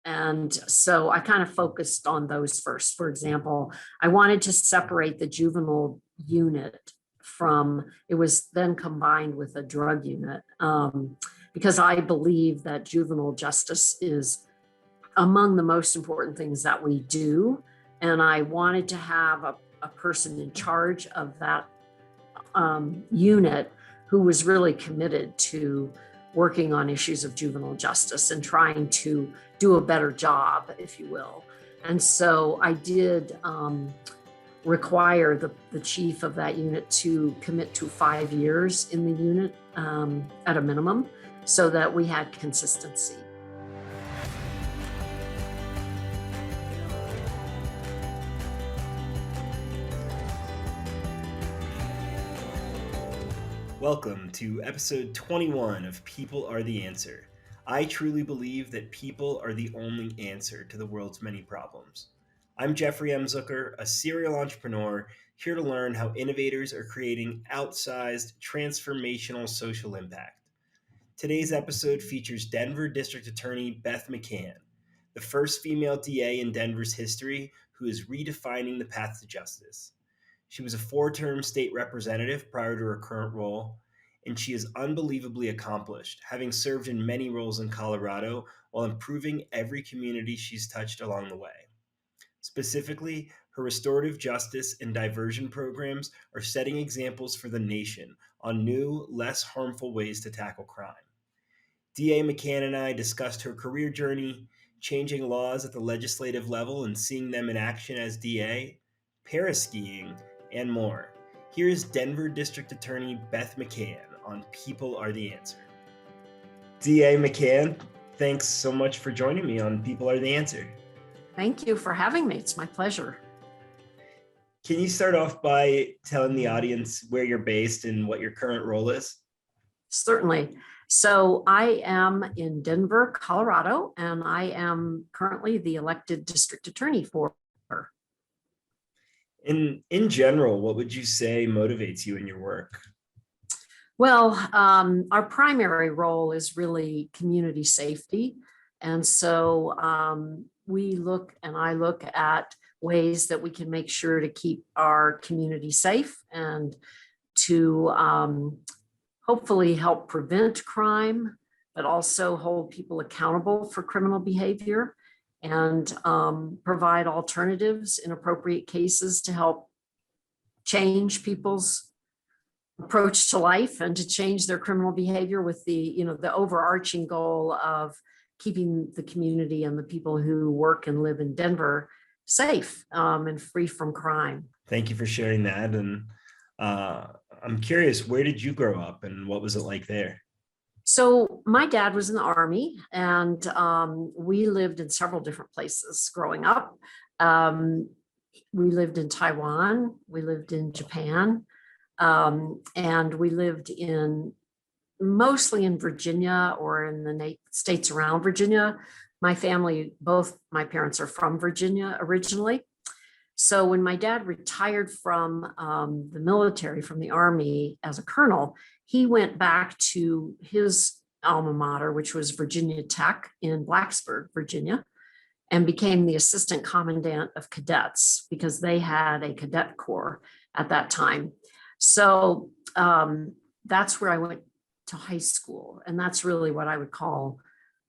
And so I kind of focused on those first. For example, I wanted to separate the juvenile unit from, it was then combined with a drug unit, because I believe that juvenile justice is among the most important things that we do. And I wanted to have a person in charge of that unit who was really committed to working on issues of juvenile justice and trying to do a better job, if you will. And so I did require the chief of that unit to commit to 5 years in the unit at a minimum, so that we had consistency. Welcome to episode 21 of People Are the Answer. I truly believe that people are the only answer to the world's many problems. I'm Jeffrey M. Zucker, a serial entrepreneur, here to learn how innovators are creating outsized, transformational social impact. Today's episode features Denver District Attorney Beth McCann, the first female DA in Denver's history who is redefining the path to justice. She was a 4-term state representative prior to her current role, and she is unbelievably accomplished, having served in many roles in Colorado while improving every community she's touched along the way. Specifically, her restorative justice and diversion programs are setting examples for the nation on new, less harmful ways to tackle crime. DA McCann and I discussed her career journey, changing laws at the legislative level and seeing them in action as DA, paraskiing, and more. Here's Denver District Attorney Beth McCann on People Are the Answer. DA McCann, thanks so much for joining me on People Are the Answer. Thank you for having me. It's my pleasure. Can you start off by telling the audience where you're based and what your current role is? Certainly. So I am in Denver, Colorado, and I am currently the elected district attorney for her. In general, what would you say motivates you in your work? Well, our primary role is really community safety. And so I look at ways that we can make sure to keep our community safe and to hopefully help prevent crime, but also hold people accountable for criminal behavior, and provide alternatives in appropriate cases to help change people's approach to life and to change their criminal behavior, with the overarching goal of keeping the community and the people who work and live in Denver safe and free from crime. Thank you for sharing that. And I'm curious, where did you grow up and what was it like there? So my dad was in the Army, and we lived in several different places growing up. We lived in Taiwan, we lived in Japan, and we lived mostly in Virginia or in the states around Virginia. My family, both my parents are from Virginia originally. So when my dad retired from the military, from the Army as a colonel, he went back to his alma mater, which was Virginia Tech in Blacksburg, Virginia, and became the assistant commandant of cadets, because they had a cadet corps at that time. So that's where I went to high school. And that's really what I would call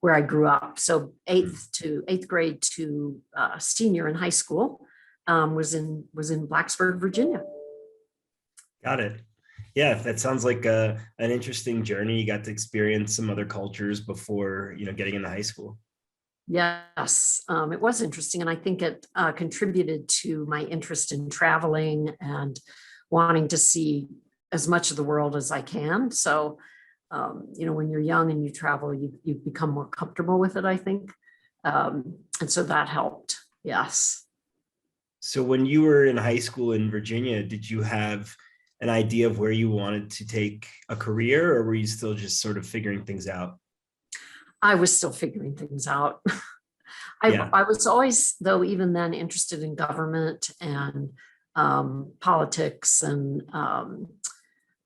where I grew up. So eighth grade to senior in high school was in Blacksburg, Virginia. Got it. Yeah, that sounds like an interesting journey. You got to experience some other cultures before, getting into high school. Yes, it was interesting. And I think it contributed to my interest in traveling and wanting to see as much of the world as I can. So, when you're young and you travel, you become more comfortable with it, I think. And so that helped. Yes. So when you were in high school in Virginia, did you have an idea of where you wanted to take a career, or were you still just sort of figuring things out? I was still figuring things out. Yeah. I was always, though, even then, interested in government and politics. And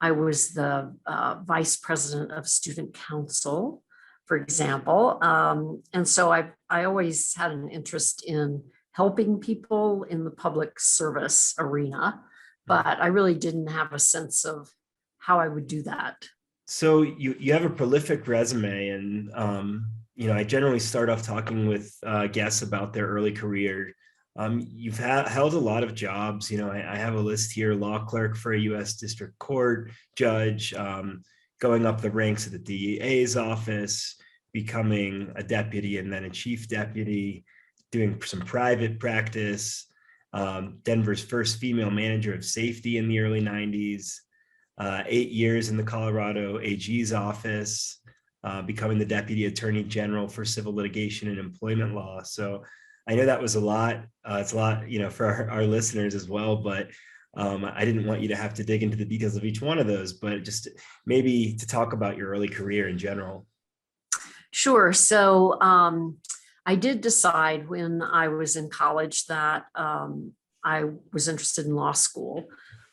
I was the vice president of student council for example. And so I always had an interest in helping people in the public service arena, but I really didn't have a sense of how I would do that. So you have a prolific resume, and I generally start off talking with guests about their early career. You've held a lot of jobs. I have a list here: law clerk for a U.S. District Court, judge, going up the ranks at the DA's office, becoming a deputy and then a chief deputy, doing some private practice, Denver's first female manager of safety in the early 90s. 8 years in the Colorado AG's office, becoming the Deputy Attorney General for Civil Litigation and Employment Law. So I know that was a lot. It's a lot, for our listeners as well, but I didn't want you to have to dig into the details of each one of those, but just maybe to talk about your early career in general. Sure. So I did decide when I was in college that I was interested in law school.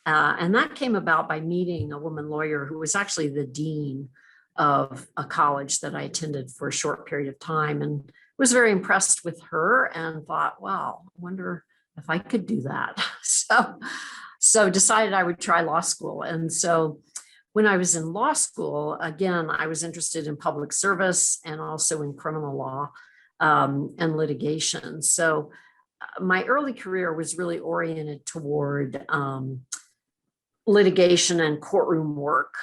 And that came about by meeting a woman lawyer who was actually the dean of a college that I attended for a short period of time, and was very impressed with her and thought, wow, I wonder if I could do that. So decided I would try law school. And so when I was in law school, again, I was interested in public service and also in criminal law and litigation. So my early career was really oriented toward litigation and courtroom work,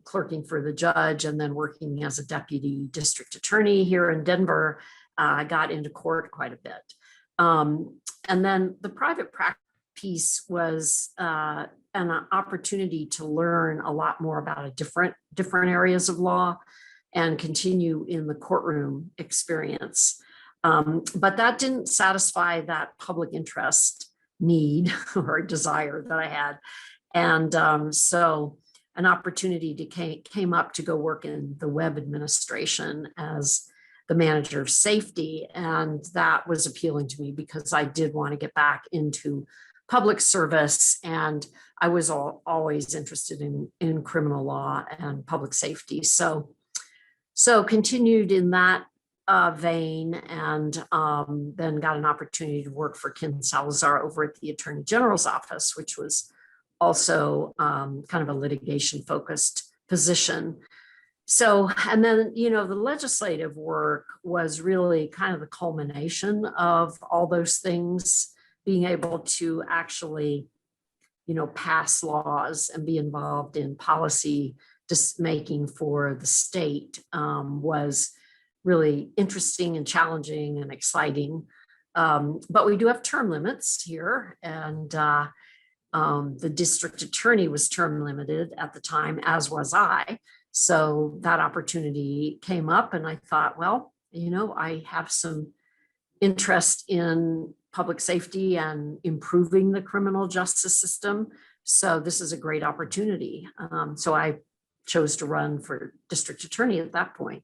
clerking for the judge, and then working as a deputy district attorney here in Denver. I got into court quite a bit. And then the private practice piece was an opportunity to learn a lot more about different areas of law and continue in the courtroom experience. But that didn't satisfy that public interest need or desire that I had. And so an opportunity came up to go work in the Webb administration as the manager of safety. And that was appealing to me because I did want to get back into public service. And I was always interested in criminal law and public safety. So continued in that vein, and then got an opportunity to work for Ken Salazar over at the Attorney General's office, which was also kind of a litigation focused position. So, and then, the legislative work was really kind of the culmination of all those things, being able to actually, pass laws and be involved in policy making for the state was really interesting and challenging and exciting. But we do have term limits here, and the district attorney was term limited at the time, as was I. So that opportunity came up, and I thought, well, I have some interest in public safety and improving the criminal justice system. So this is a great opportunity. So I chose to run for district attorney at that point.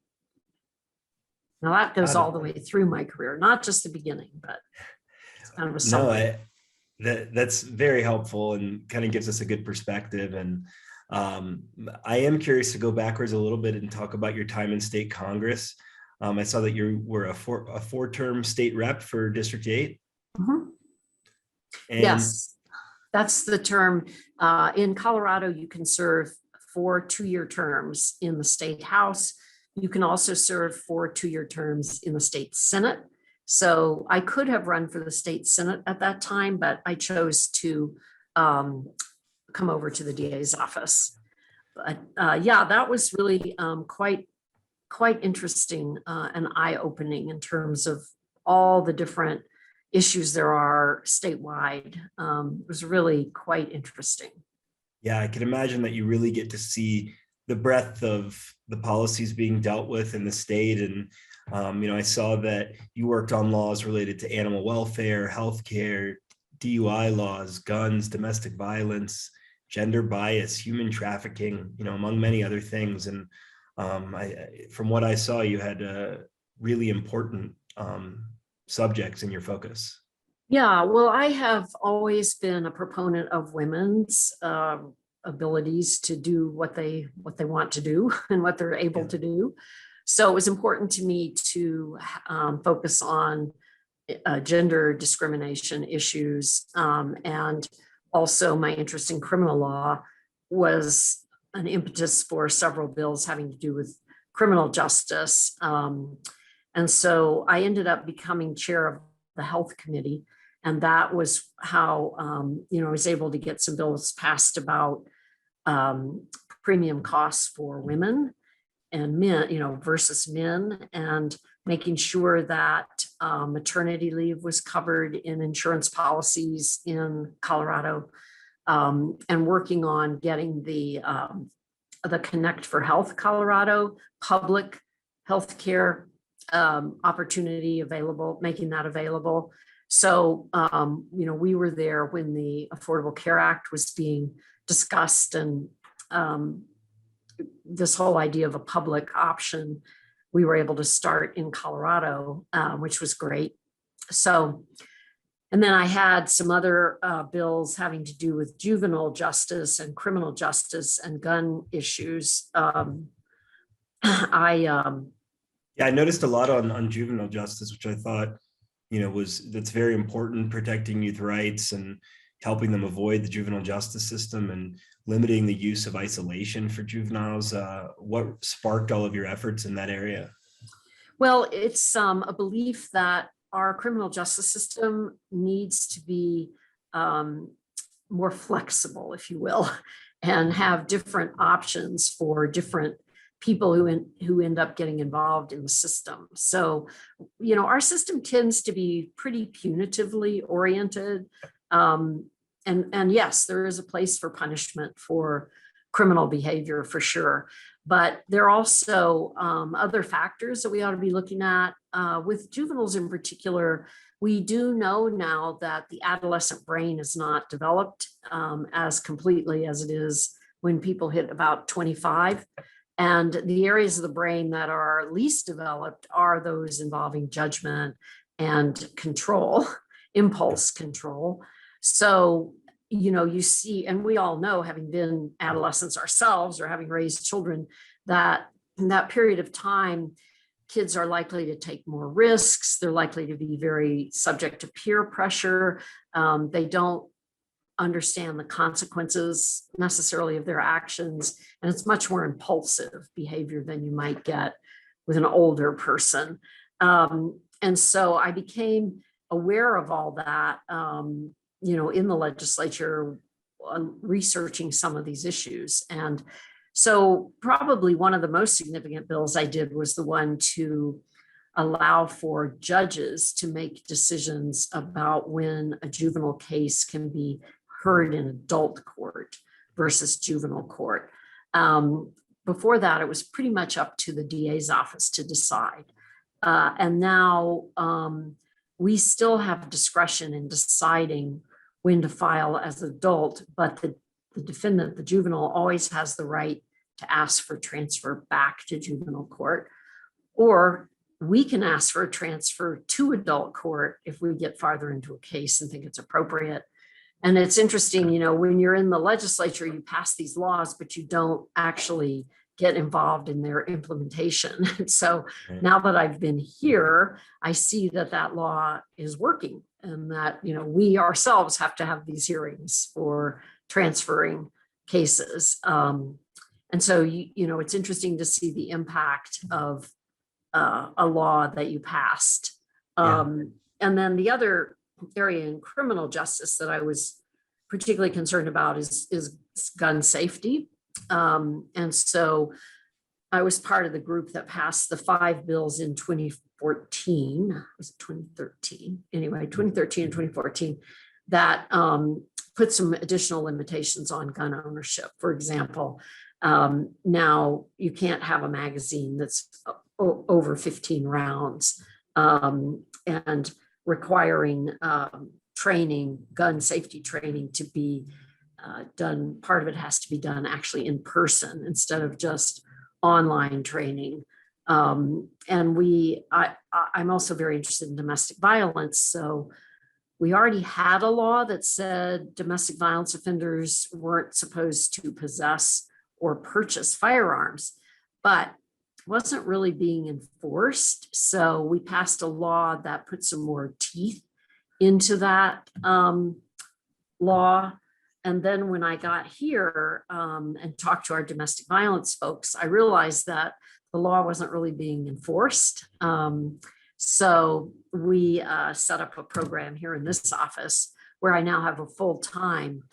Now that goes all the way through my career, not just the beginning, but it's kind of a summary. That's very helpful and kind of gives us a good perspective. And I am curious to go backwards a little bit and talk about your time in state Congress. I saw that you were a four-term state rep for District 8. Mm-hmm. And yes, that's the term. In Colorado, you can serve 4 2-year terms in the state house. You can also serve 4 2-year terms in the state Senate. So I could have run for the state Senate at that time, but I chose to come over to the DA's office. But yeah, that was really quite interesting and eye-opening in terms of all the different issues there are statewide. It was really quite interesting. Yeah, I can imagine that you really get to see the breadth of the policies being dealt with in the state. And I saw that you worked on laws related to animal welfare, healthcare, DUI laws, guns, domestic violence, gender bias, human trafficking, among many other things. And from what I saw, you had really important subjects in your focus. Yeah, well, I have always been a proponent of women's abilities to do what they want to do and what they're able to do. So it was important to me to focus on gender discrimination issues. And also my interest in criminal law was an impetus for several bills having to do with criminal justice. And so I ended up becoming chair of the health committee. And that was how, I was able to get some bills passed about premium costs for women and men, versus men, and making sure that maternity leave was covered in insurance policies in Colorado, and working on getting the Connect for Health Colorado public healthcare opportunity available, making that available. So, we were there when the Affordable Care Act was being discussed, and this whole idea of a public option, we were able to start in Colorado, which was great. So, and then I had some other bills having to do with juvenile justice and criminal justice and gun issues. I noticed a lot on juvenile justice, which I thought, that's very important, protecting youth rights and helping them avoid the juvenile justice system and limiting the use of isolation for juveniles. What sparked all of your efforts in that area? Well, it's a belief that our criminal justice system needs to be more flexible, if you will, and have different options for different people who end up getting involved in the system. So, our system tends to be pretty punitively oriented. And yes, there is a place for punishment for criminal behavior for sure. But there are also other factors that we ought to be looking at. With juveniles in particular, we do know now that the adolescent brain is not developed as completely as it is when people hit about 25. And the areas of the brain that are least developed are those involving judgment and control, impulse control. So, you see, and we all know, having been adolescents ourselves or having raised children, that in that period of time, kids are likely to take more risks. They're likely to be very subject to peer pressure. They don't understand the consequences necessarily of their actions. And it's much more impulsive behavior than you might get with an older person. And so I became aware of all that, in the legislature, researching some of these issues. And so probably one of the most significant bills I did was the one to allow for judges to make decisions about when a juvenile case can be heard in adult court versus juvenile court. Before that, it was pretty much up to the DA's office to decide. And now we still have discretion in deciding when to file as an adult, but the defendant, the juvenile, always has the right to ask for transfer back to juvenile court, or we can ask for a transfer to adult court if we get farther into a case and think it's appropriate. And it's interesting, when you're in the legislature, you pass these laws, but you don't actually get involved in their implementation. And so now that I've been here, I see that law is working, and that, we ourselves have to have these hearings for transferring cases. And so, it's interesting to see the impact of a law that you passed. And then the other area in criminal justice that I was particularly concerned about is gun safety. And so I was part of the group that passed the 5 bills in 2014, was it 2013? Anyway, 2013 and 2014, that put some additional limitations on gun ownership. For example, now you can't have a magazine that's over 15 rounds, and requiring training, gun safety training, to be done. Part of it has to be done actually in person instead of just online training. And I'm also very interested in domestic violence. So we already had a law that said domestic violence offenders weren't supposed to possess or purchase firearms. But wasn't really being enforced. So we passed a law that put some more teeth into that law. And then when I got here and talked to our domestic violence folks, I realized that the law wasn't really being enforced. So we set up a program here in this office where I now have a full-time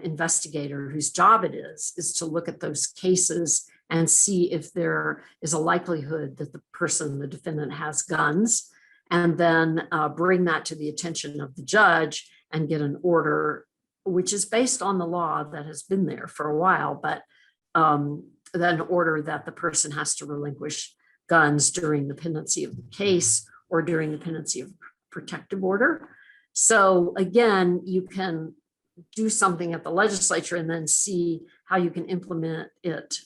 investigator whose job it is to look at those cases and see if there is a likelihood that the person, the defendant, has guns, and then bring that to the attention of the judge and get an order, which is based on the law that has been there for a while, but then order that the person has to relinquish guns during the pendency of the case or during the pendency of protective order. So again, you can do something at the legislature and then see how you can implement it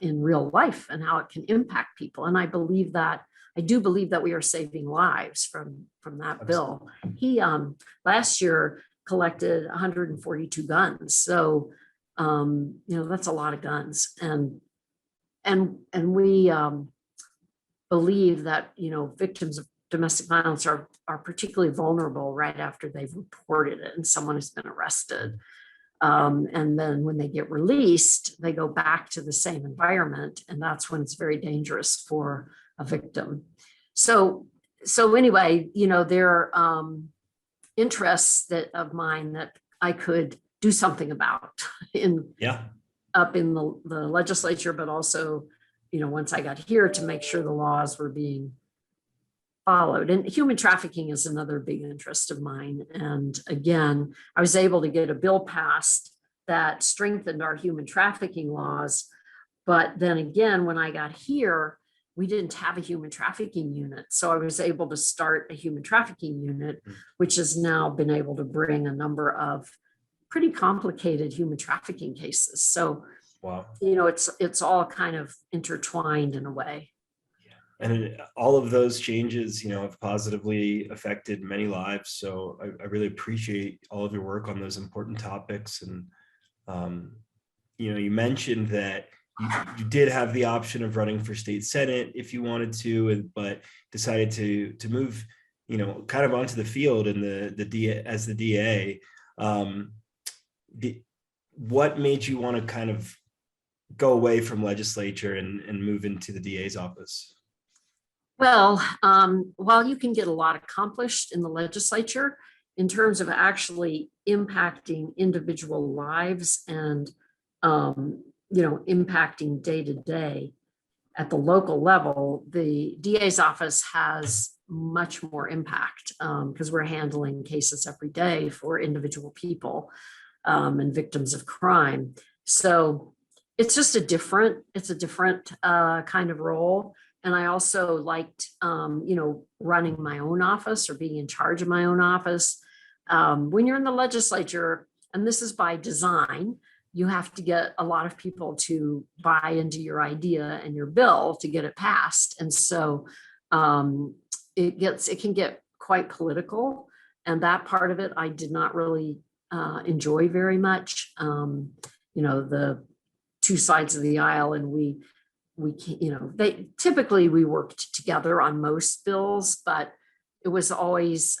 in real life and how it can impact people. And I do believe that we are saving lives from that bill. He last year collected 142 guns. So, that's a lot of guns. And we believe that, victims of domestic violence are particularly vulnerable right after they've reported it and someone has been arrested. And then when they get released, they go back to the same environment. And that's when it's very dangerous for a victim. So anyway, there are interests of mine that I could do something about up in the legislature, but also, once I got here, to make sure the laws were being followed. And human trafficking is another big interest of mine. And again, I was able to get a bill passed that strengthened our human trafficking laws. But then again, when I got here, we didn't have a human trafficking unit. So I was able to start a human trafficking unit, which has now been able to bring a number of pretty complicated human trafficking cases. So, wow, it's all kind of intertwined in a way. And all of those changes, have positively affected many lives. So I really appreciate all of your work on those important topics. And, you mentioned that you did have the option of running for state senate if you wanted to, but decided to move, kind of onto the field in the DA. What made you want to kind of go away from legislature and move into the DA's office? Well, while you can get a lot accomplished in the legislature in terms of actually impacting individual lives and, impacting day to day at the local level, the DA's office has much more impact because we're handling cases every day for individual people and victims of crime. So it's just a different kind of role. And I also liked, running my own office or being in charge of my own office. When you're in the legislature, and this is by design, you have to get a lot of people to buy into your idea and your bill to get it passed. And so it can get quite political. And that part of it, I did not really enjoy very much. The two sides of the aisle, and we we worked together on most bills, but it was always,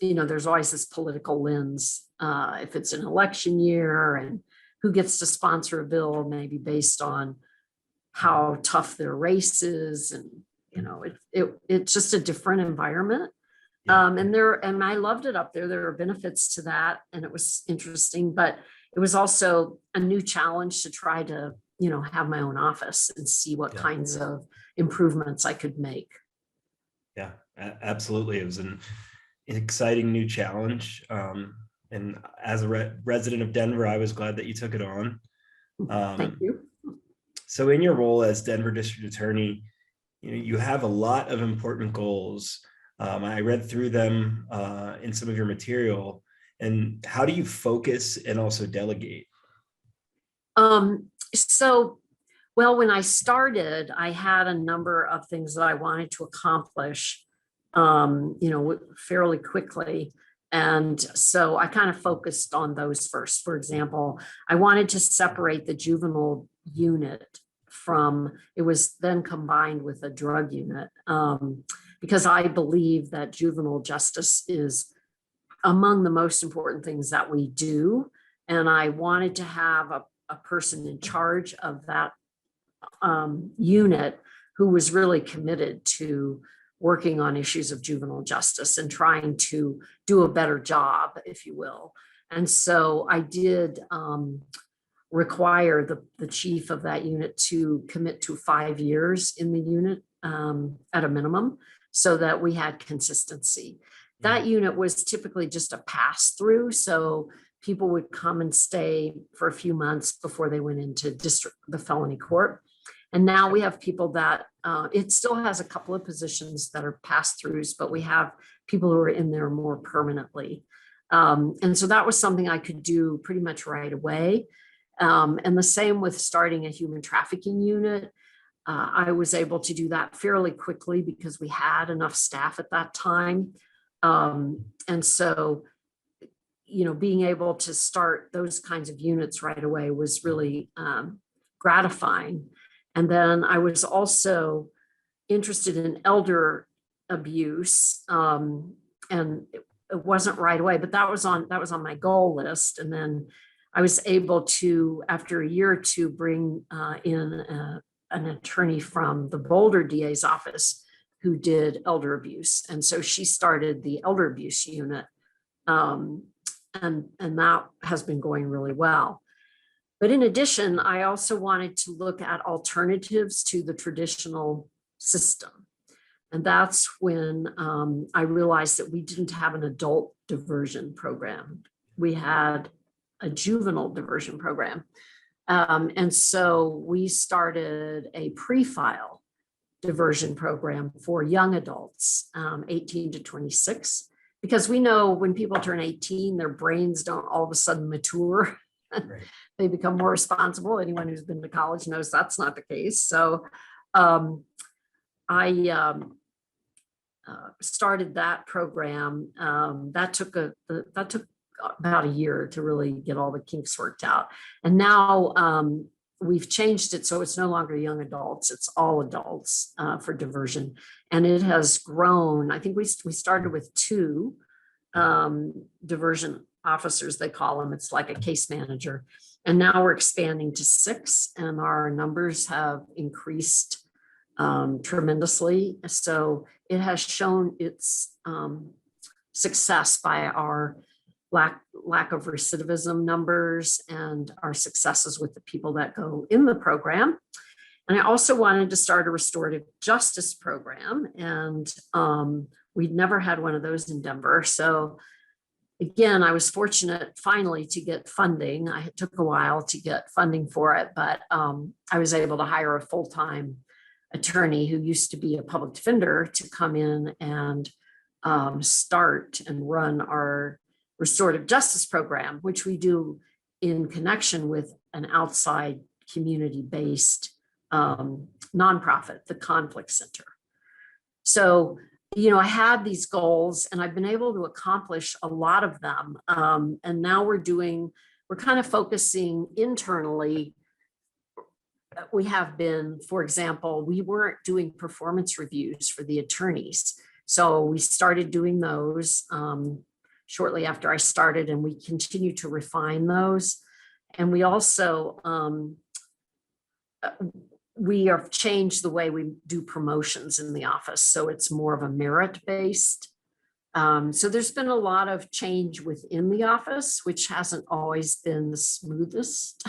there's always this political lens if it's an election year and who gets to sponsor a bill, maybe based on how tough their race is. And, it's just a different environment. And I loved it up there. There were benefits to that, and it was interesting, but it was also a new challenge to try to have my own office and see what kinds of improvements I could make. Yeah, absolutely. It was an exciting new challenge. And as a resident of Denver, I was glad that you took it on. Thank you. So in your role as Denver District Attorney, you have a lot of important goals. I read through them in some of your material. And how do you focus and also delegate? When I started, I had a number of things that I wanted to accomplish, fairly quickly. And so I kind of focused on those first. For example, I wanted to separate the juvenile unit it was then combined with a drug unit, because I believe that juvenile justice is among the most important things that we do. And I wanted to have a person in charge of that unit who was really committed to working on issues of juvenile justice and trying to do a better job, if you will. And so I did require the chief of that unit to commit to 5 years in the unit at a minimum, so that we had consistency. That unit was typically just a pass through. So people would come and stay for a few months before they went into the felony court. And now we have people that, it still has a couple of positions that are pass-throughs, but we have people who are in there more permanently. And so that was something I could do pretty much right away. And the same with starting a human trafficking unit. I was able to do that fairly quickly because we had enough staff at that time. And so, being able to start those kinds of units right away was really gratifying. And then I was also interested in elder abuse, and it wasn't right away, but that was on my goal list. And then I was able to, after a year or two, bring in an attorney from the Boulder DA's office who did elder abuse. And so she started the elder abuse unit. And that has been going really well. But in addition, I also wanted to look at alternatives to the traditional system. And that's when I realized that we didn't have an adult diversion program. We had a juvenile diversion program. And so we started a pre-file diversion program for young adults, 18 to 26, because we know when people turn 18, their brains don't all of a sudden mature. Right. They become more responsible. Anyone who's been to college knows that's not the case. So I started that program. That took about a year to really get all the kinks worked out. And now we've changed it so it's no longer young adults, it's all adults for diversion. And it has grown. I think we started with 2 diversion officers, they call them. It's like a case manager. And now we're expanding to 6, and our numbers have increased tremendously. So it has shown its success by our lack of recidivism numbers and our successes with the people that go in the program. And I also wanted to start a restorative justice program, and we'd never had one of those in Denver. So again, I was fortunate finally to get funding. It took a while to get funding for it, but I was able to hire a full-time attorney who used to be a public defender to come in and start and run our restorative justice program, which we do in connection with an outside community-based nonprofit, the Conflict Center. So, I had these goals and I've been able to accomplish a lot of them. And now we're kind of focusing internally. We have been, for example, we weren't doing performance reviews for the attorneys. So we started doing those shortly after I started, and we continue to refine those. And we also, we have changed the way we do promotions in the office. So it's more of a merit-based. So there's been a lot of change within the office, which hasn't always been the smoothest,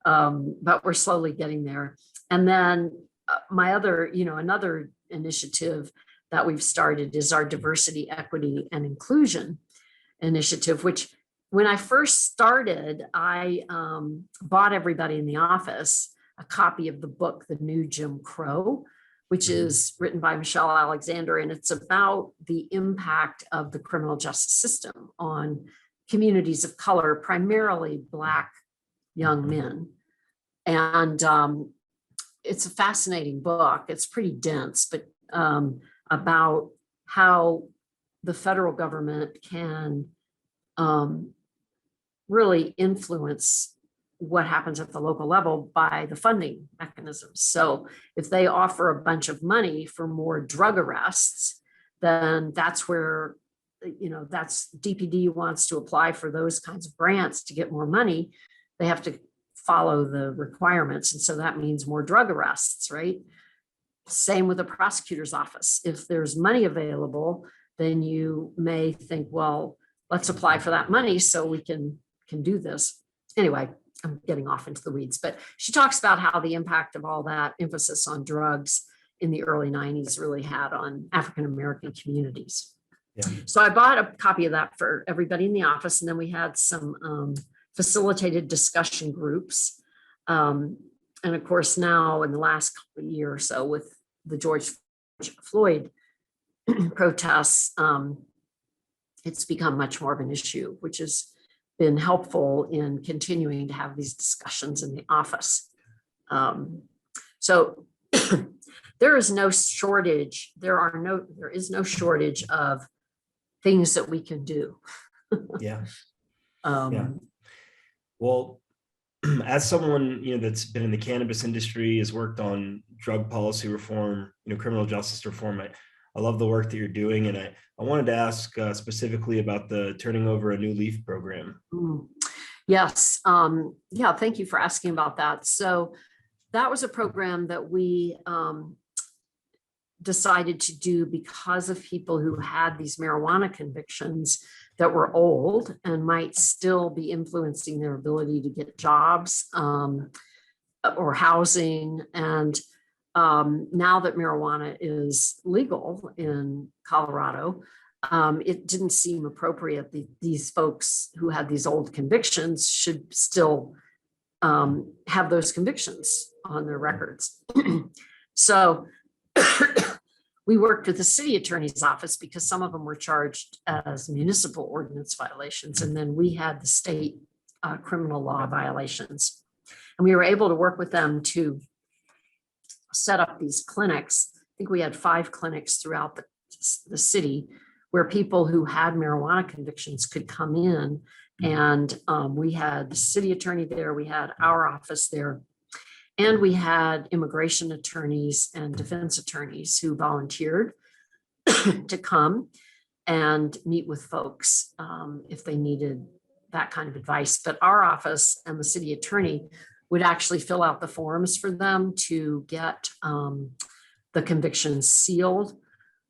but we're slowly getting there. And then my other, another initiative that we've started is our diversity, equity, and inclusion initiative, which when I first started, I bought everybody in the office a copy of the book, The New Jim Crow, which is written by Michelle Alexander. And it's about the impact of the criminal justice system on communities of color, primarily Black young men. And it's a fascinating book. It's pretty dense, but about how the federal government can really influence what happens at the local level by the funding mechanisms. So if they offer a bunch of money for more drug arrests, then that's where, that's DPD wants to apply for those kinds of grants to get more money. They have to follow the requirements. And so that means more drug arrests, right? Same with the prosecutor's office. If there's money available, then you may think, well, let's apply for that money so we can do this. Anyway, I'm getting off into the weeds, but she talks about how the impact of all that emphasis on drugs in the early 90s really had on African-American communities. Yeah. So I bought a copy of that for everybody in the office. And then we had some facilitated discussion groups. And of course, now in the last couple of years or so with the George Floyd protests, it's become much more of an issue, which has been helpful in continuing to have these discussions in the office. So there is no shortage. There is no shortage of things that we can do. Yeah. Yeah. Well, as someone, that's been in the cannabis industry, has worked on drug policy reform, criminal justice reform, I love the work that you're doing. And I wanted to ask specifically about the Turning Over a New Leaf program. Yes. Yeah, thank you for asking about that. So that was a program that we decided to do because of people who had these marijuana convictions that were old and might still be influencing their ability to get jobs or housing. And now that marijuana is legal in Colorado, it didn't seem appropriate that these folks who had these old convictions should still have those convictions on their records. So we worked with the city attorney's office because some of them were charged as municipal ordinance violations. And then we had the state criminal law violations. And we were able to work with them to set up these clinics. I think we had 5 clinics throughout the city where people who had marijuana convictions could come in. And we had the city attorney there, we had our office there, and we had immigration attorneys and defense attorneys who volunteered to come and meet with folks if they needed that kind of advice. But our office and the city attorney would actually fill out the forms for them to get the convictions sealed.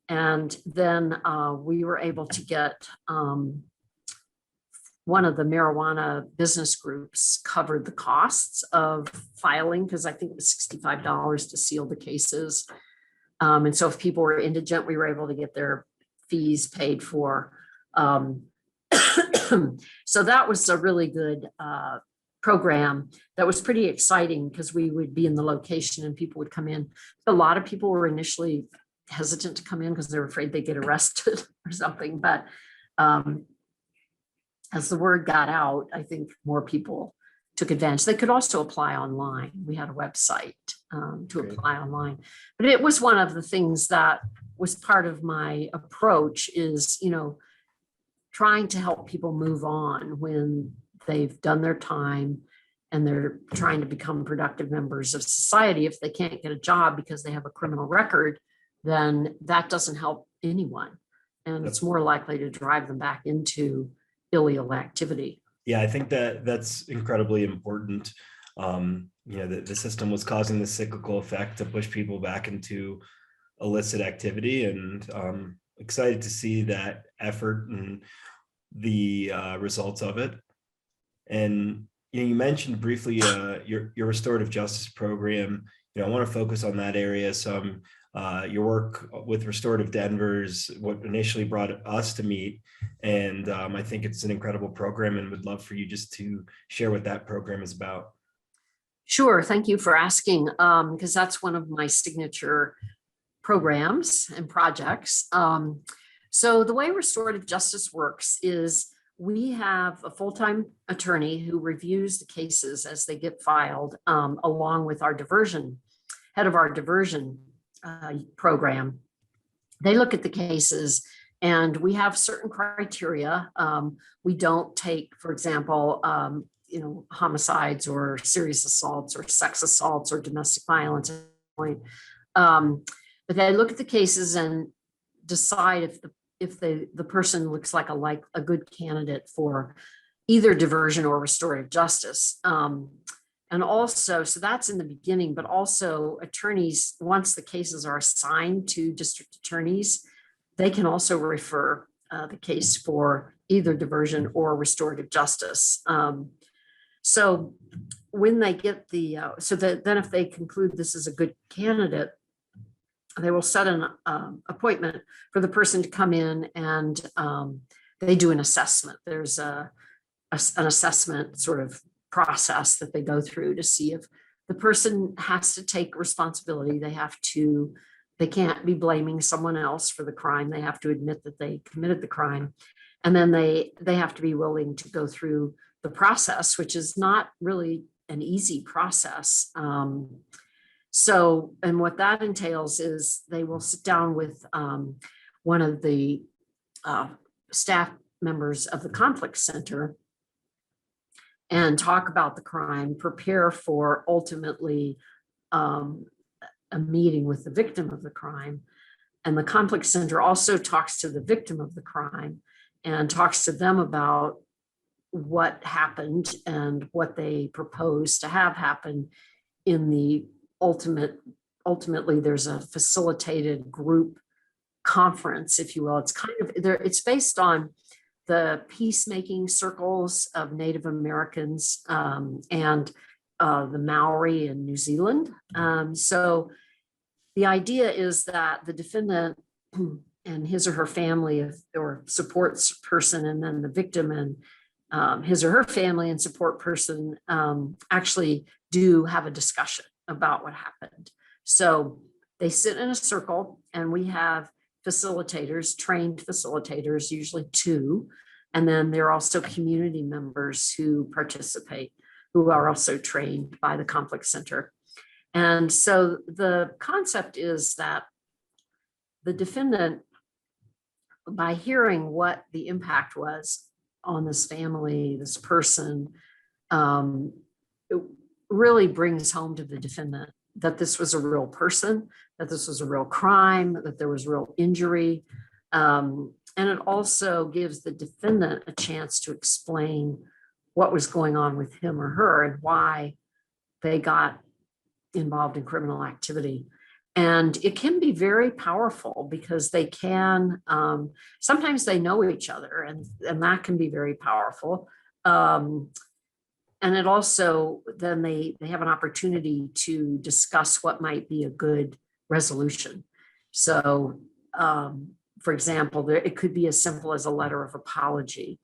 And then we were able to get one of the marijuana business groups covered the costs of filing, because I think it was $65 to seal the cases. And so if people were indigent, we were able to get their fees paid for. So that was a really good program that was pretty exciting because we would be in the location and people would come in. A lot of people were initially hesitant to come in because they were afraid they'd get arrested or something. But as the word got out, I think more people took advantage. They could also apply online. We had a website to apply online. But it was one of the things that was part of my approach is, trying to help people move on when they've done their time and they're trying to become productive members of society. If they can't get a job because they have a criminal record, then that doesn't help anyone. And it's more likely to drive them back into illegal activity. Yeah, I think that's incredibly important. The system was causing this cyclical effect to push people back into illicit activity, and excited to see that effort and the results of it. And you mentioned briefly your restorative justice program. I want to focus on that area some. Your work with Restorative Denver is what initially brought us to meet, and I think it's an incredible program, and would love for you just to share what that program is about. Sure, thank you for asking, because that's one of my signature programs and projects. So the way restorative justice works is we have a full-time attorney who reviews the cases as they get filed, along with our head of our diversion program. They look at the cases and we have certain criteria. We don't take, for example, homicides or serious assaults or sex assaults or domestic violence. But they look at the cases and decide if the person looks like a good candidate for either diversion or restorative justice. And also, so that's in the beginning, but also attorneys, once the cases are assigned to district attorneys, they can also refer the case for either diversion or restorative justice. So when they get then if they conclude this is a good candidate, they will set an appointment for the person to come in and they do an assessment. There's an assessment sort of process that they go through to see if the person has to take responsibility. They can't be blaming someone else for the crime. They have to admit that they committed the crime. And then they have to be willing to go through the process, which is not really an easy process. And what that entails is they will sit down with one of the staff members of the conflict center and talk about the crime, prepare for ultimately a meeting with the victim of the crime. And the conflict center also talks to the victim of the crime and talks to them about what happened and what they propose to have happen in the ultimately there's a facilitated group conference, if you will. It's kind of it's based on the peacemaking circles of Native Americans and the Maori in New Zealand. So the idea is that the defendant and his or her family or supports person, and then the victim and his or her family and support person actually do have a discussion about what happened. So they sit in a circle, and we have facilitators, trained facilitators, usually 2. And then there are also community members who participate, who are also trained by the conflict center. And so the concept is that the defendant, by hearing what the impact was on this family, this person, it really brings home to the defendant that this was a real person, that this was a real crime, that there was real injury. And it also gives the defendant a chance to explain what was going on with him or her and why they got involved in criminal activity. And it can be very powerful because they can, sometimes they know each other, and that can be very powerful. And it also, then they have an opportunity to discuss what might be a good resolution. So, for example, it could be as simple as a letter of apology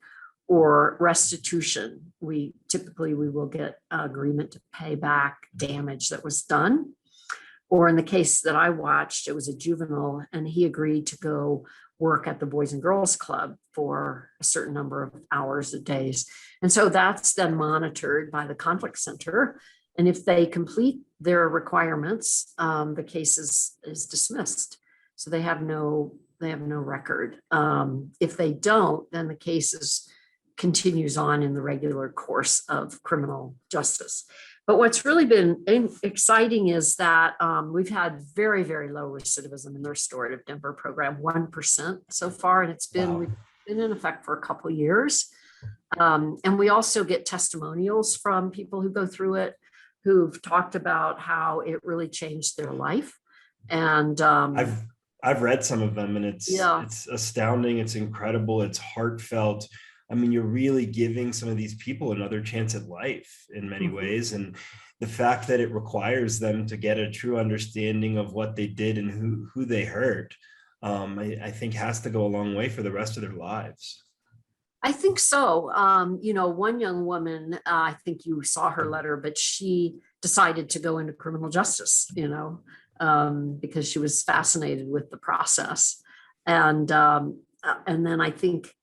or restitution. We will get agreement to pay back damage that was done. Or in the case that I watched, it was a juvenile, and he agreed to go work at the Boys and Girls Club for a certain number of hours a day. And so that's then monitored by the conflict center. And if they complete their requirements, the case is dismissed. So they have no record. If they don't, then the case continues on in the regular course of criminal justice. But what's really been exciting is that we've had very, very low recidivism in the restorative Denver program, 1% so far, and we've been in effect for a couple of years. And we also get testimonials from people who go through it, who've talked about how it really changed their life. And I've read some of them, and it's astounding. It's incredible. It's heartfelt. I mean, you're really giving some of these people another chance at life in many ways. And the fact that it requires them to get a true understanding of what they did and who they hurt, I think has to go a long way for the rest of their lives. I think so. One young woman, I think you saw her letter, but she decided to go into criminal justice, because she was fascinated with the process. And then I think,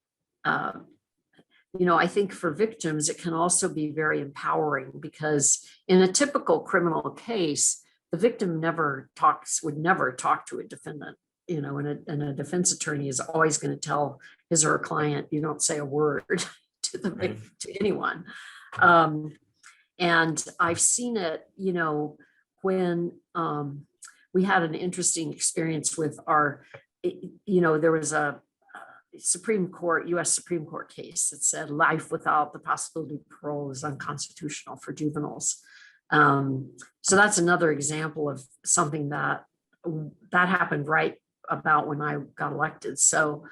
I think for victims, it can also be very empowering, because in a typical criminal case, the victim would never talk to a defendant, and a defense attorney is always going to tell his or her client, you don't say a word to anyone. And I've seen it, when we had an interesting experience with there was a U.S. Supreme Court case that said life without the possibility of parole is unconstitutional for juveniles. So that's another example of something that happened right about when I got elected. So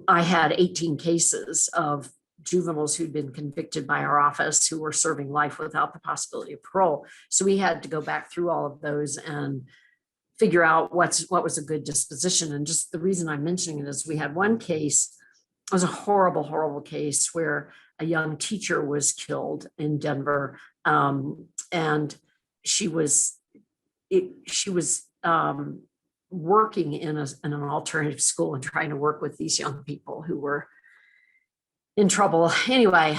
I had 18 cases of juveniles who'd been convicted by our office who were serving life without the possibility of parole. So we had to go back through all of those and figure out what was a good disposition. And just the reason I'm mentioning it is we had one case, it was a horrible, horrible case where a young teacher was killed in Denver. And she was working in an alternative school and trying to work with these young people who were in trouble. Anyway,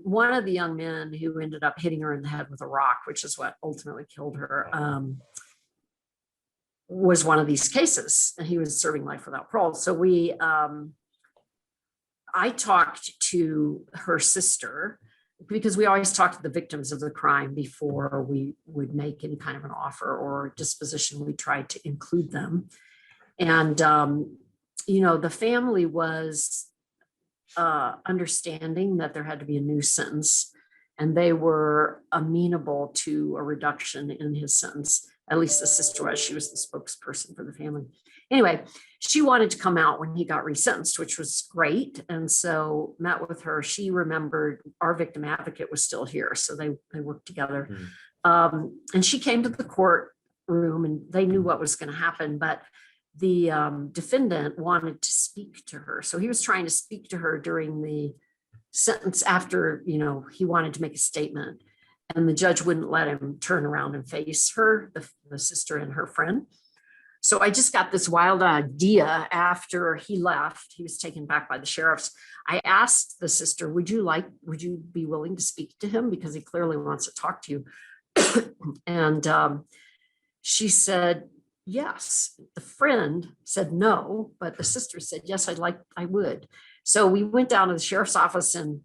one of the young men who ended up hitting her in the head with a rock, which is what ultimately killed her, was one of these cases, and he was serving life without parole. So I talked to her sister, because we always talk to the victims of the crime before we would make any kind of an offer or disposition. We tried to include them. And, the family was understanding that there had to be a new sentence, and they were amenable to a reduction in his sentence. At least the sister was. She was the spokesperson for the family. Anyway, she wanted to come out when he got resentenced, which was great. And so met with her. She remembered our victim advocate was still here. So they worked together. And she came to the courtroom, and they knew what was going to happen. But the defendant wanted to speak to her. So he was trying to speak to her during the sentence after, he wanted to make a statement. And the judge wouldn't let him turn around and face her, the sister and her friend. So I just got this wild idea after he left. He was taken back by the sheriffs. I asked the sister, would you be willing to speak to him? Because he clearly wants to talk to you. And she said, yes. The friend said no, but the sister said, yes, I would. So we went down to the sheriff's office, and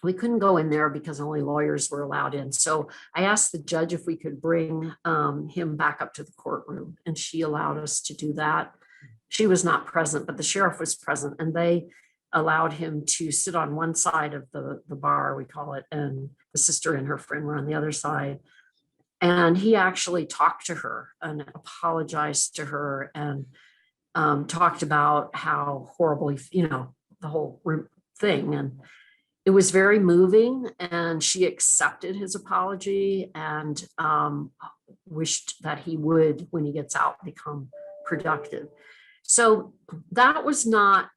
we couldn't go in there because only lawyers were allowed in. So I asked the judge if we could bring him back up to the courtroom, and she allowed us to do that. She was not present, but the sheriff was present, and they allowed him to sit on one side of the bar, we call it, and the sister and her friend were on the other side. And he actually talked to her and apologized to her, and talked about how horribly, the whole thing. And it was very moving, and she accepted his apology and wished that he would, when he gets out, become productive. So that was not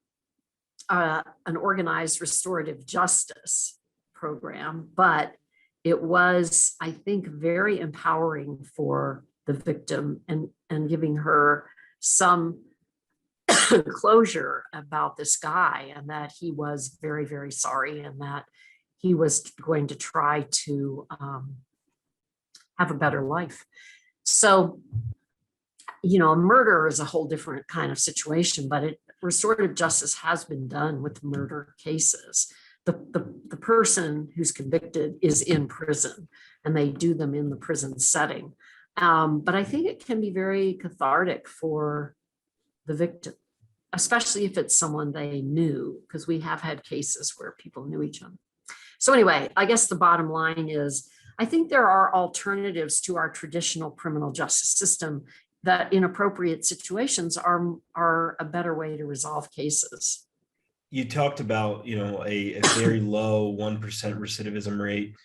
an organized restorative justice program, but it was, I think, very empowering for the victim and giving her some closure about this guy, and that he was very, very sorry, and that he was going to try to have a better life. So, a murder is a whole different kind of situation, but restorative justice has been done with murder cases. The person who's convicted is in prison, and they do them in the prison setting. But I think it can be very cathartic for the victim, especially if it's someone they knew, because we have had cases where people knew each other. So anyway, I guess the bottom line is, I think there are alternatives to our traditional criminal justice system that in appropriate situations are a better way to resolve cases. You talked about, a very low 1% recidivism rate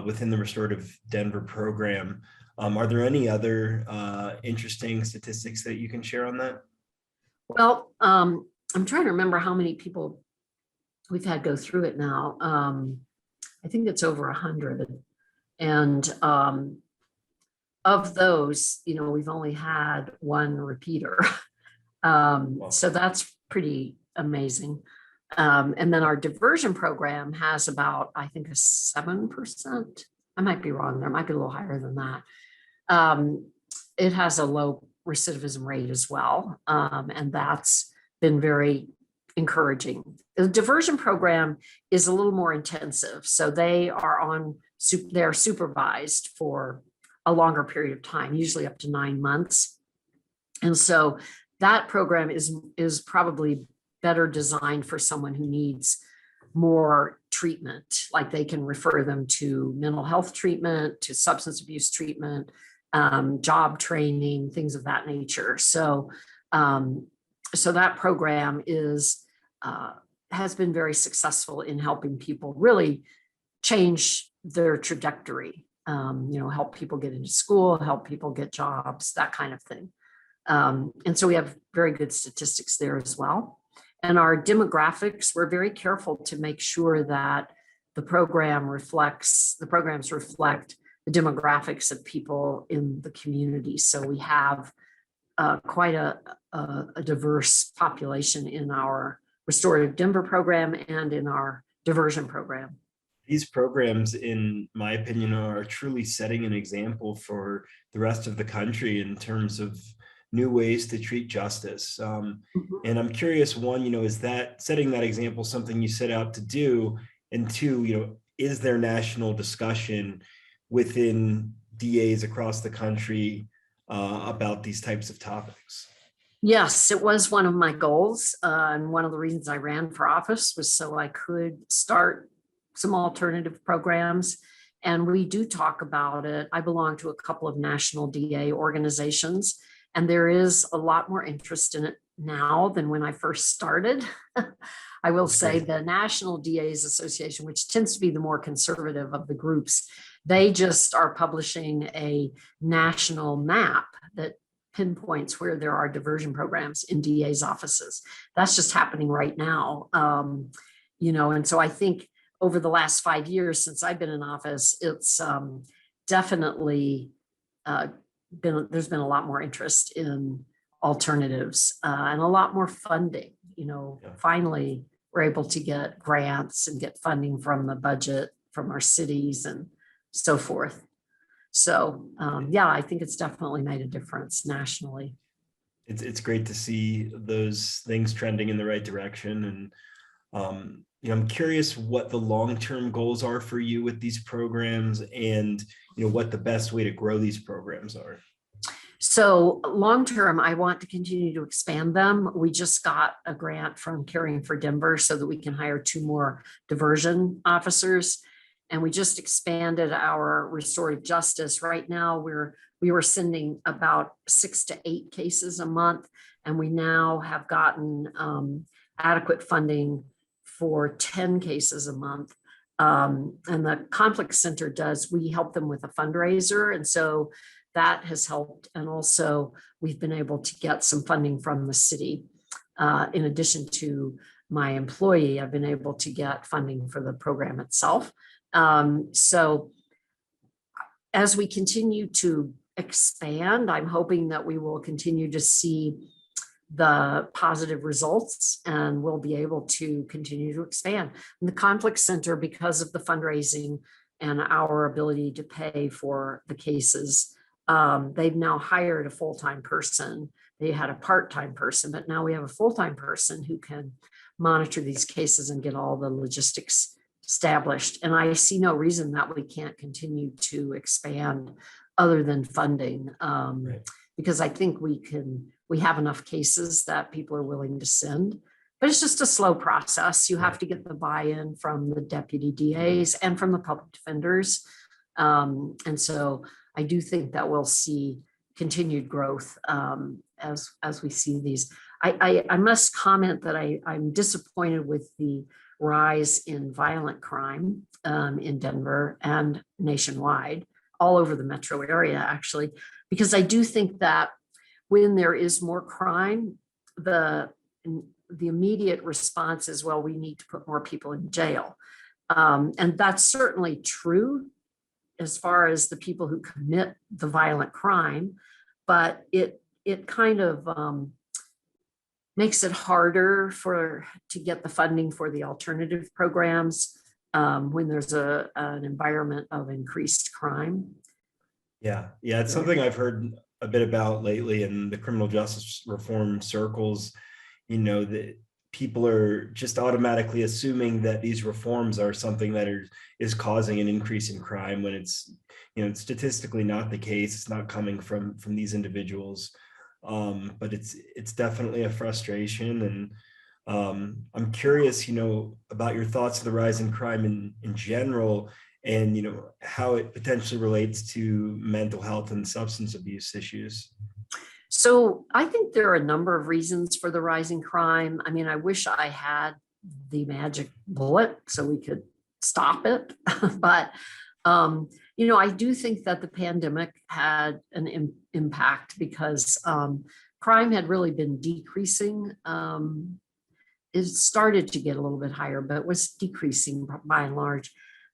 within the Restorative Denver program. Are there any other interesting statistics that you can share on that? Well, I'm trying to remember how many people we've had go through it now. I think it's over 100. And of those, we've only had one repeater. Wow. So that's pretty amazing. And then our diversion program has about, I think, a 7%. I might be wrong. There might be a little higher than that. It has a low recidivism rate as well. And that's been very encouraging. The diversion program is a little more intensive. So they're supervised for a longer period of time, usually up to 9 months. And so that program is probably better designed for someone who needs more treatment, like they can refer them to mental health treatment, to substance abuse treatment, job training, things of that nature. So that program has been very successful in helping people really change their trajectory, help people get into school, help people get jobs, that kind of thing. And so we have very good statistics there as well. And our demographics, we're very careful to make sure that the programs reflect the demographics of people in the community. So we have quite a diverse population in our Restorative Denver program and in our diversion program. These programs, in my opinion, are truly setting an example for the rest of the country in terms of new ways to treat justice. And I'm curious, one, is that setting that example something you set out to do? And two, is there national discussion within DAs across the country about these types of topics? Yes, it was one of my goals. And one of the reasons I ran for office was so I could start some alternative programs. And we do talk about it. I belong to a couple of national DA organizations, and there is a lot more interest in it now than when I first started. I will say the National DAs Association, which tends to be the more conservative of the groups, they just are publishing a national map that pinpoints where there are diversion programs in DA's offices. That's just happening right now. And so I think over the last 5 years since I've been in office, it's definitely there's been a lot more interest in alternatives and a lot more funding. Finally, we're able to get grants and get funding from the budget from our cities and so forth. So I think it's definitely made a difference nationally. It's great to see those things trending in the right direction. And I'm curious what the long-term goals are for you with these programs, and what the best way to grow these programs are. So long-term, I want to continue to expand them. We just got a grant from Caring for Denver so that we can hire 2 more diversion officers. And we just expanded our restorative justice. Right now, we were sending about 6 to 8 cases a month, and we now have gotten adequate funding for 10 cases a month. And the conflict center we help them with a fundraiser. And so that has helped. And also we've been able to get some funding from the city. In addition to my employee, I've been able to get funding for the program itself. So as we continue to expand, I'm hoping that we will continue to see the positive results, and we'll be able to continue to expand. And the conflict center, because of the fundraising and our ability to pay for the cases, they've now hired a full-time person. They had a part-time person, but now we have a full-time person who can monitor these cases and get all the logistics established. And I see no reason that we can't continue to expand other than funding, because I think we have enough cases that people are willing to send, but it's just a slow process. You have to get the buy-in from the deputy DAs and from the public defenders. And so I do think that we'll see continued growth as we see these. I must comment that I'm disappointed with the rise in violent crime in Denver and nationwide, all over the metro area, actually, because I do think that when there is more crime, the immediate response is, well, we need to put more people in jail. And that's certainly true as far as the people who commit the violent crime, but it kind of makes it harder to get the funding for the alternative programs when there's an environment of increased crime. Yeah, it's something I've heard a bit about lately in the criminal justice reform circles. That people are just automatically assuming that these reforms are something that is causing an increase in crime when it's, it's statistically not the case. It's not coming from these individuals. But it's definitely a frustration. And I'm curious, about your thoughts of the rise in crime in general, and how it potentially relates to mental health and substance abuse issues. So I think there are a number of reasons for the rising crime. I mean, I wish I had the magic bullet so we could stop it. But, I do think that the pandemic had an impact because crime had really been decreasing. It started to get a little bit higher, but was decreasing by and large.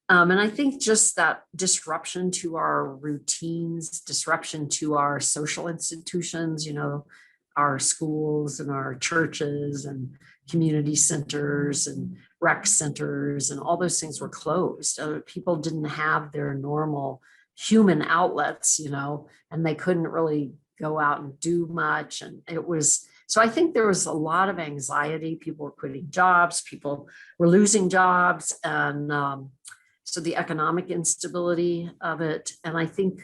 And I think just that disruption to our routines, disruption to our social institutions, our schools and our churches and community centers and rec centers and all those things were closed. People didn't have their normal human outlets, and they couldn't really go out and do much. And so I think there was a lot of anxiety. People were quitting jobs, people were losing jobs, and so the economic instability of it. And I think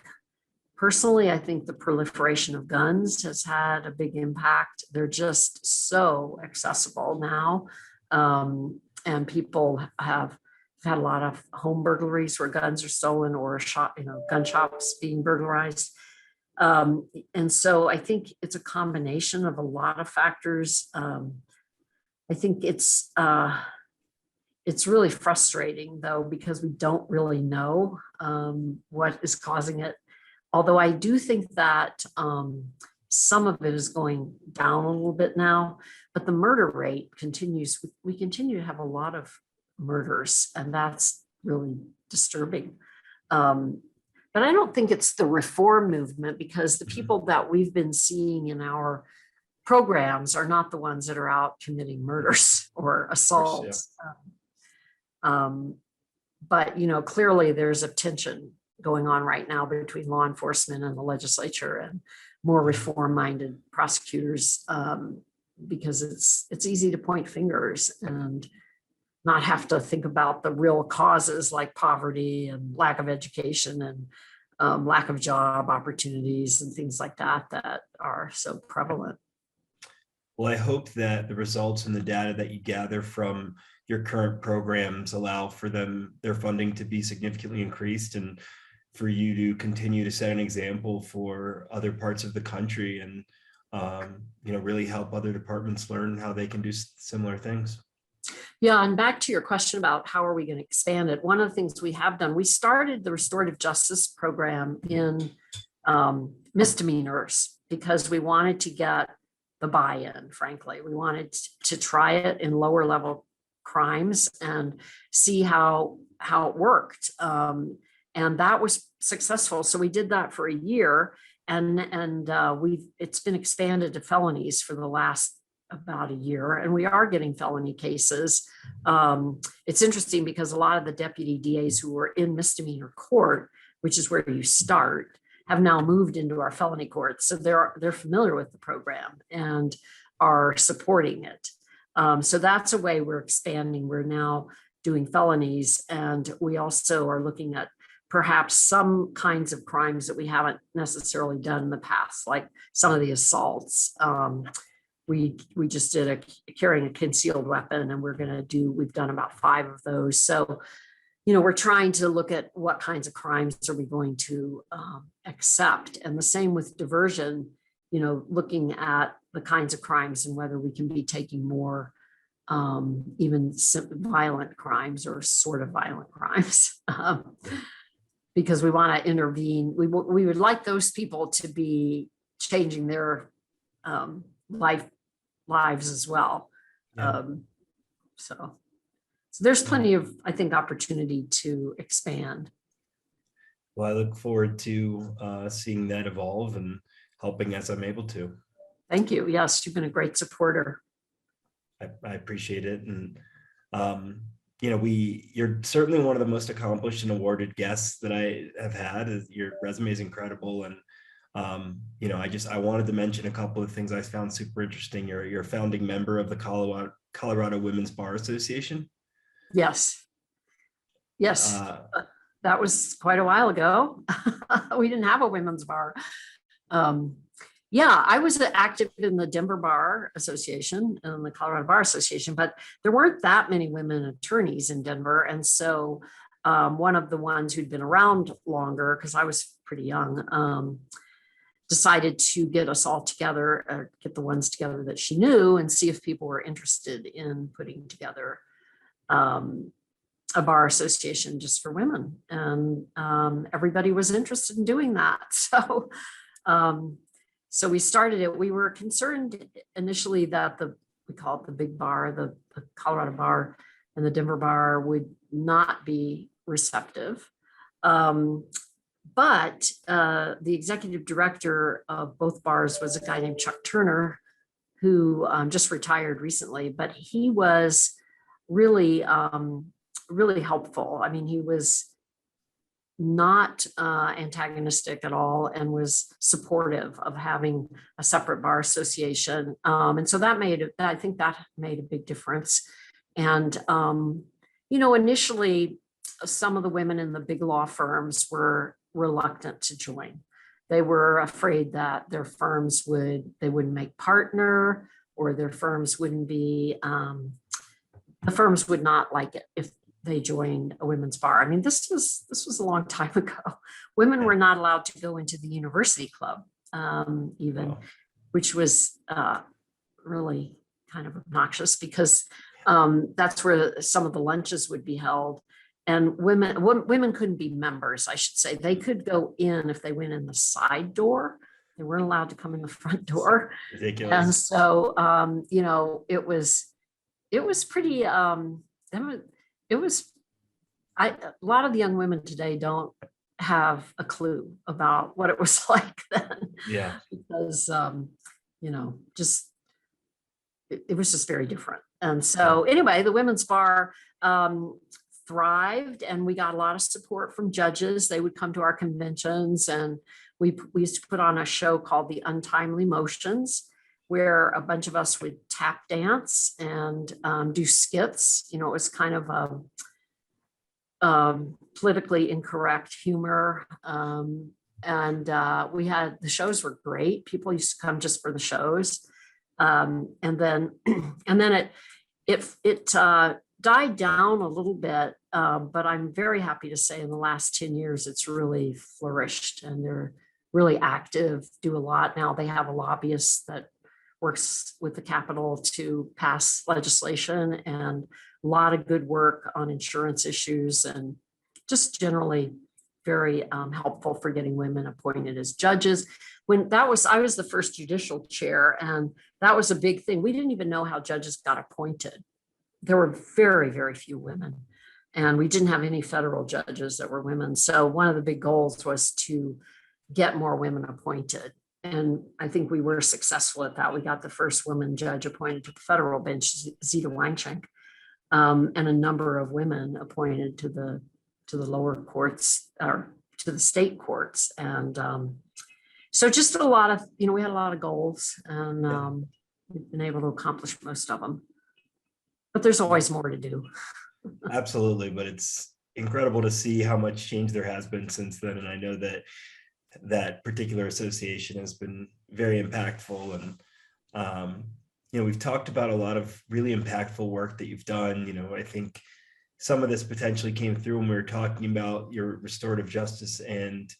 personally, I think the proliferation of guns has had a big impact. They're just so accessible now. And people have had a lot of home burglaries where guns are stolen or gun shops being burglarized. And so I think it's a combination of a lot of factors. I think it's really frustrating, though, because we don't really know what is causing it. Although I do think that some of it is going down a little bit now, but the murder rate continues. We continue to have a lot of murders, and that's really disturbing. But I don't think it's the reform movement, because the people that we've been seeing in our programs are not the ones that are out committing murders or assaults. But, clearly there's a tension going on right now between law enforcement and the legislature and more reform-minded prosecutors, because it's easy to point fingers and not have to think about the real causes like poverty and lack of education and lack of job opportunities and things like that are so prevalent. Well, I hope that the results and the data that you gather from your current programs allow for their funding to be significantly increased, and for you to continue to set an example for other parts of the country, and really help other departments learn how they can do similar things. Yeah, and back to your question about how are we going to expand it. One of the things we have done, we started the Restorative Justice program in misdemeanors because we wanted to get the buy-in, frankly. We wanted to try it in lower level crimes and see how it worked. And that was successful. So we did that for a year, and it's been expanded to felonies for the last about a year, and we are getting felony cases. It's interesting because a lot of the deputy DAs who were in misdemeanor court, which is where you start, have now moved into our felony courts. So they're familiar with the program and are supporting it. So that's a way we're expanding. We're now doing felonies, and we also are looking at perhaps some kinds of crimes that we haven't necessarily done in the past, like some of the assaults. We just did carrying a concealed weapon, and we've done about 5 of those. So, we're trying to look at what kinds of crimes are we going to accept. And the same with diversion, looking at the kinds of crimes and whether we can be taking more even violent crimes or sort of violent crimes. Because we want to intervene. We would like those people to be changing their lives as well. Yeah. So there's plenty of, I think, opportunity to expand. Well, I look forward to seeing that evolve and helping as I'm able to. Thank you. Yes, you've been a great supporter. I appreciate it. And, you're certainly one of the most accomplished and awarded guests that I have had. Your resume is incredible. And I wanted to mention a couple of things I found super interesting. You're a founding member of the Colorado Women's Bar Association. Yes. Yes. Uh, That was quite a while ago. We didn't have a women's bar. Yeah, I was active in the Denver Bar Association and the Colorado Bar Association, but there weren't that many women attorneys in Denver. And so one of the ones who'd been around longer, because I was pretty young, decided to get us all together, or get the ones together that she knew, and see if people were interested in putting together a bar association just for women. And everybody was interested in doing that. So we started it. We were concerned initially that we call it the big bar, the Colorado bar and the Denver bar would not be receptive. But the executive director of both bars was a guy named Chuck Turner, who just retired recently, but he was really, really helpful. I mean, he was not antagonistic at all and was supportive of having a separate bar association. And so I think that made a big difference. And, initially, some of the women in the big law firms were reluctant to join. They were afraid that their firms they wouldn't make partner, or their firms wouldn't be, the firms would not like it if they joined a women's bar. I mean, this was a long time ago. Women were not allowed to go into the university club, even, wow. Which was really kind of obnoxious, because that's where some of the lunches would be held. And women couldn't be members, I should say. They could go in if they went in the side door. They weren't allowed to come in the front door. Ridiculous. And so, it was pretty, a lot of the young women today don't have a clue about what it was like then. Yeah. Because, it was just very different. And so anyway, the women's bar thrived, and we got a lot of support from judges. They would come to our conventions, and we used to put on a show called The Untimely Motions, where a bunch of us would tap dance and do skits. It was kind of a politically incorrect humor. And the shows were great. People used to come just for the shows. And then it died down a little bit, but I'm very happy to say in the last 10 years, it's really flourished, and they're really active, do a lot. Now they have a lobbyist that works with the Capitol to pass legislation, and a lot of good work on insurance issues, and just generally very helpful for getting women appointed as judges. I was the first judicial chair, and that was a big thing. We didn't even know how judges got appointed. There were very, very few women, and we didn't have any federal judges that were women. So one of the big goals was to get more women appointed. And I think we were successful at that. We got the first woman judge appointed to the federal bench, Zita Weinschenk, and a number of women appointed to the lower courts, or to the state courts. And so just a lot of, we had a lot of goals, and we've been able to accomplish most of them. But there's always more to do. Absolutely. But it's incredible to see how much change there has been since then. And I know that particular association has been very impactful. And, we've talked about a lot of really impactful work that you've done. I think some of this potentially came through when we were talking about your restorative justice and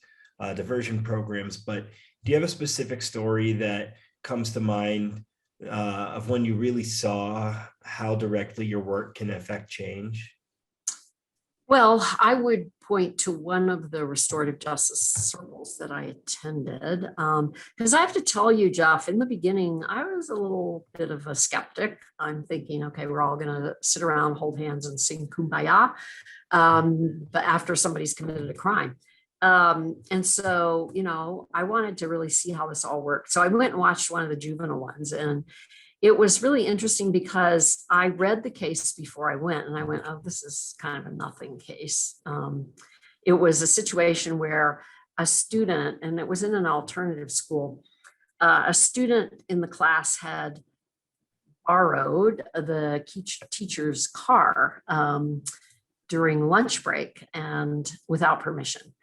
diversion programs. But do you have a specific story that comes to mind of when you really saw how directly your work can affect change? Well, I would point to one of the restorative justice circles that I attended, because I have to tell you, Jeff, in the beginning, I was a little bit of a skeptic. I'm thinking, okay, we're all going to sit around, hold hands, and sing Kumbaya, but after somebody's committed a crime. And so, I wanted to really see how this all worked. So I went and watched one of the juvenile ones, and it was really interesting because I read the case before I went, and I went, oh, this is kind of a nothing case. It was a situation where a student, and it was in an alternative school, a student in the class had borrowed the teacher's car during lunch break and without permission.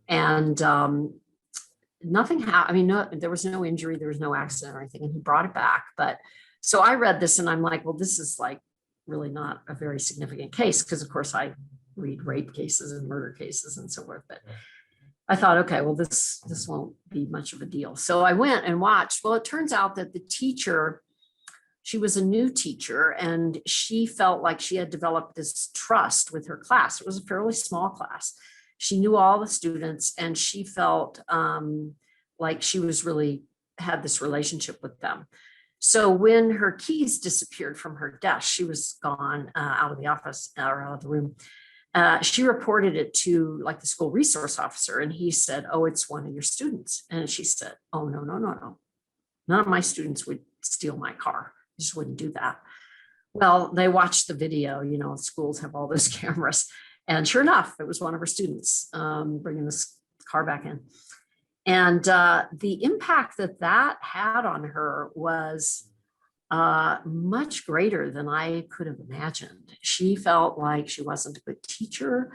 And nothing happened. I mean, no, there was no injury, there was no accident or anything, and he brought it back. But so I read this and I'm like, well, this is like really not a very significant case, because of course I read rape cases and murder cases and so forth. But I thought, okay, well, this won't be much of a deal. So I went and watched. Well, it turns out that the teacher, she was a new teacher, and she felt like she had developed this trust with her class. It was a fairly small class. She knew all the students, and she felt like she was really had this relationship with them. So when her keys disappeared from her desk, she was gone out of the office or out of the room. She reported it to like the school resource officer, and he said, "Oh, it's one of your students." And she said, "Oh, no, no, no, no. None of my students would steal my car. I just wouldn't do that." Well, they watched the video, you know, schools have all those cameras. And sure enough, it was one of her students bringing this car back in. And the impact that that had on her was much greater than I could have imagined. She felt like she wasn't a good teacher.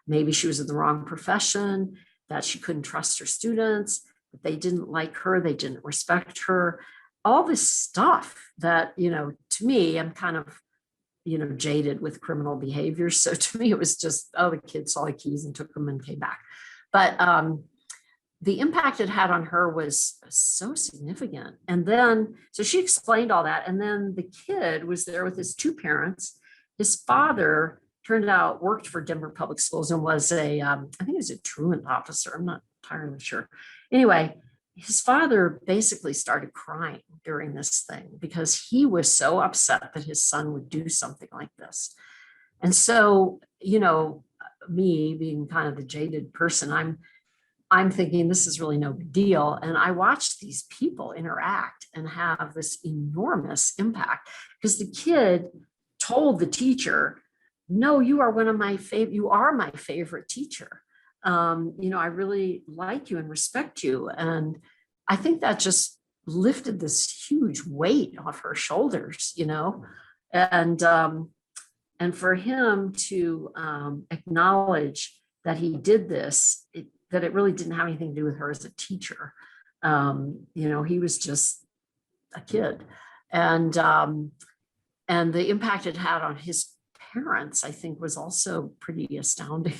Maybe she was in the wrong profession, that she couldn't trust her students, that they didn't like her, they didn't respect her. All this stuff that, you know, to me, I'm kind of, you know, jaded with criminal behavior. So to me, it was just, oh, the kid saw the keys and took them and came back. But the impact it had on her was so significant. And then, so she explained all that. And then the kid was there with his two parents. His father turned out worked for Denver Public Schools and was a, I think he was a truant officer. I'm not entirely sure. Anyway, his father basically started crying during this thing because he was so upset that his son would do something like this. And so, you know, me being kind of the jaded person, I'm thinking this is really no big deal. And I watched these people interact and have this enormous impact because the kid told the teacher, "No, you are one of my favorite, you are my favorite teacher. You know, I really like you and respect you." And I think that just lifted this huge weight off her shoulders, you know, and for him to acknowledge that he did this, that it really didn't have anything to do with her as a teacher. You know, he was just a kid, and the impact it had on his parents, I think, was also pretty astounding.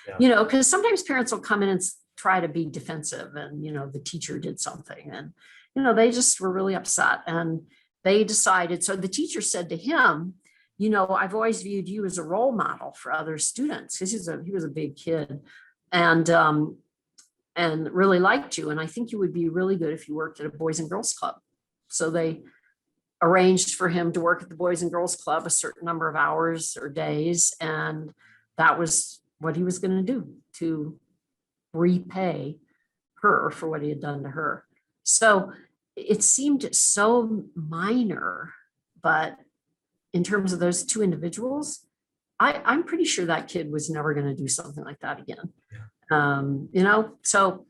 Yeah. You know, because sometimes parents will come in and try to be defensive, and you know, the teacher did something, and you know, they just were really upset, and they decided. So the teacher said to him, "You know, I've always viewed you as a role model for other students," because he was a big kid, and really liked you, and I think you would be really good if you worked at a Boys and Girls Club. So they arranged for him to work at the Boys and Girls Club a certain number of hours or days, and that was what he was going to do to repay her for what he had done to her. So it seemed so minor, but in terms of those two individuals, I'm pretty sure that kid was never going to do something like that again. You know, so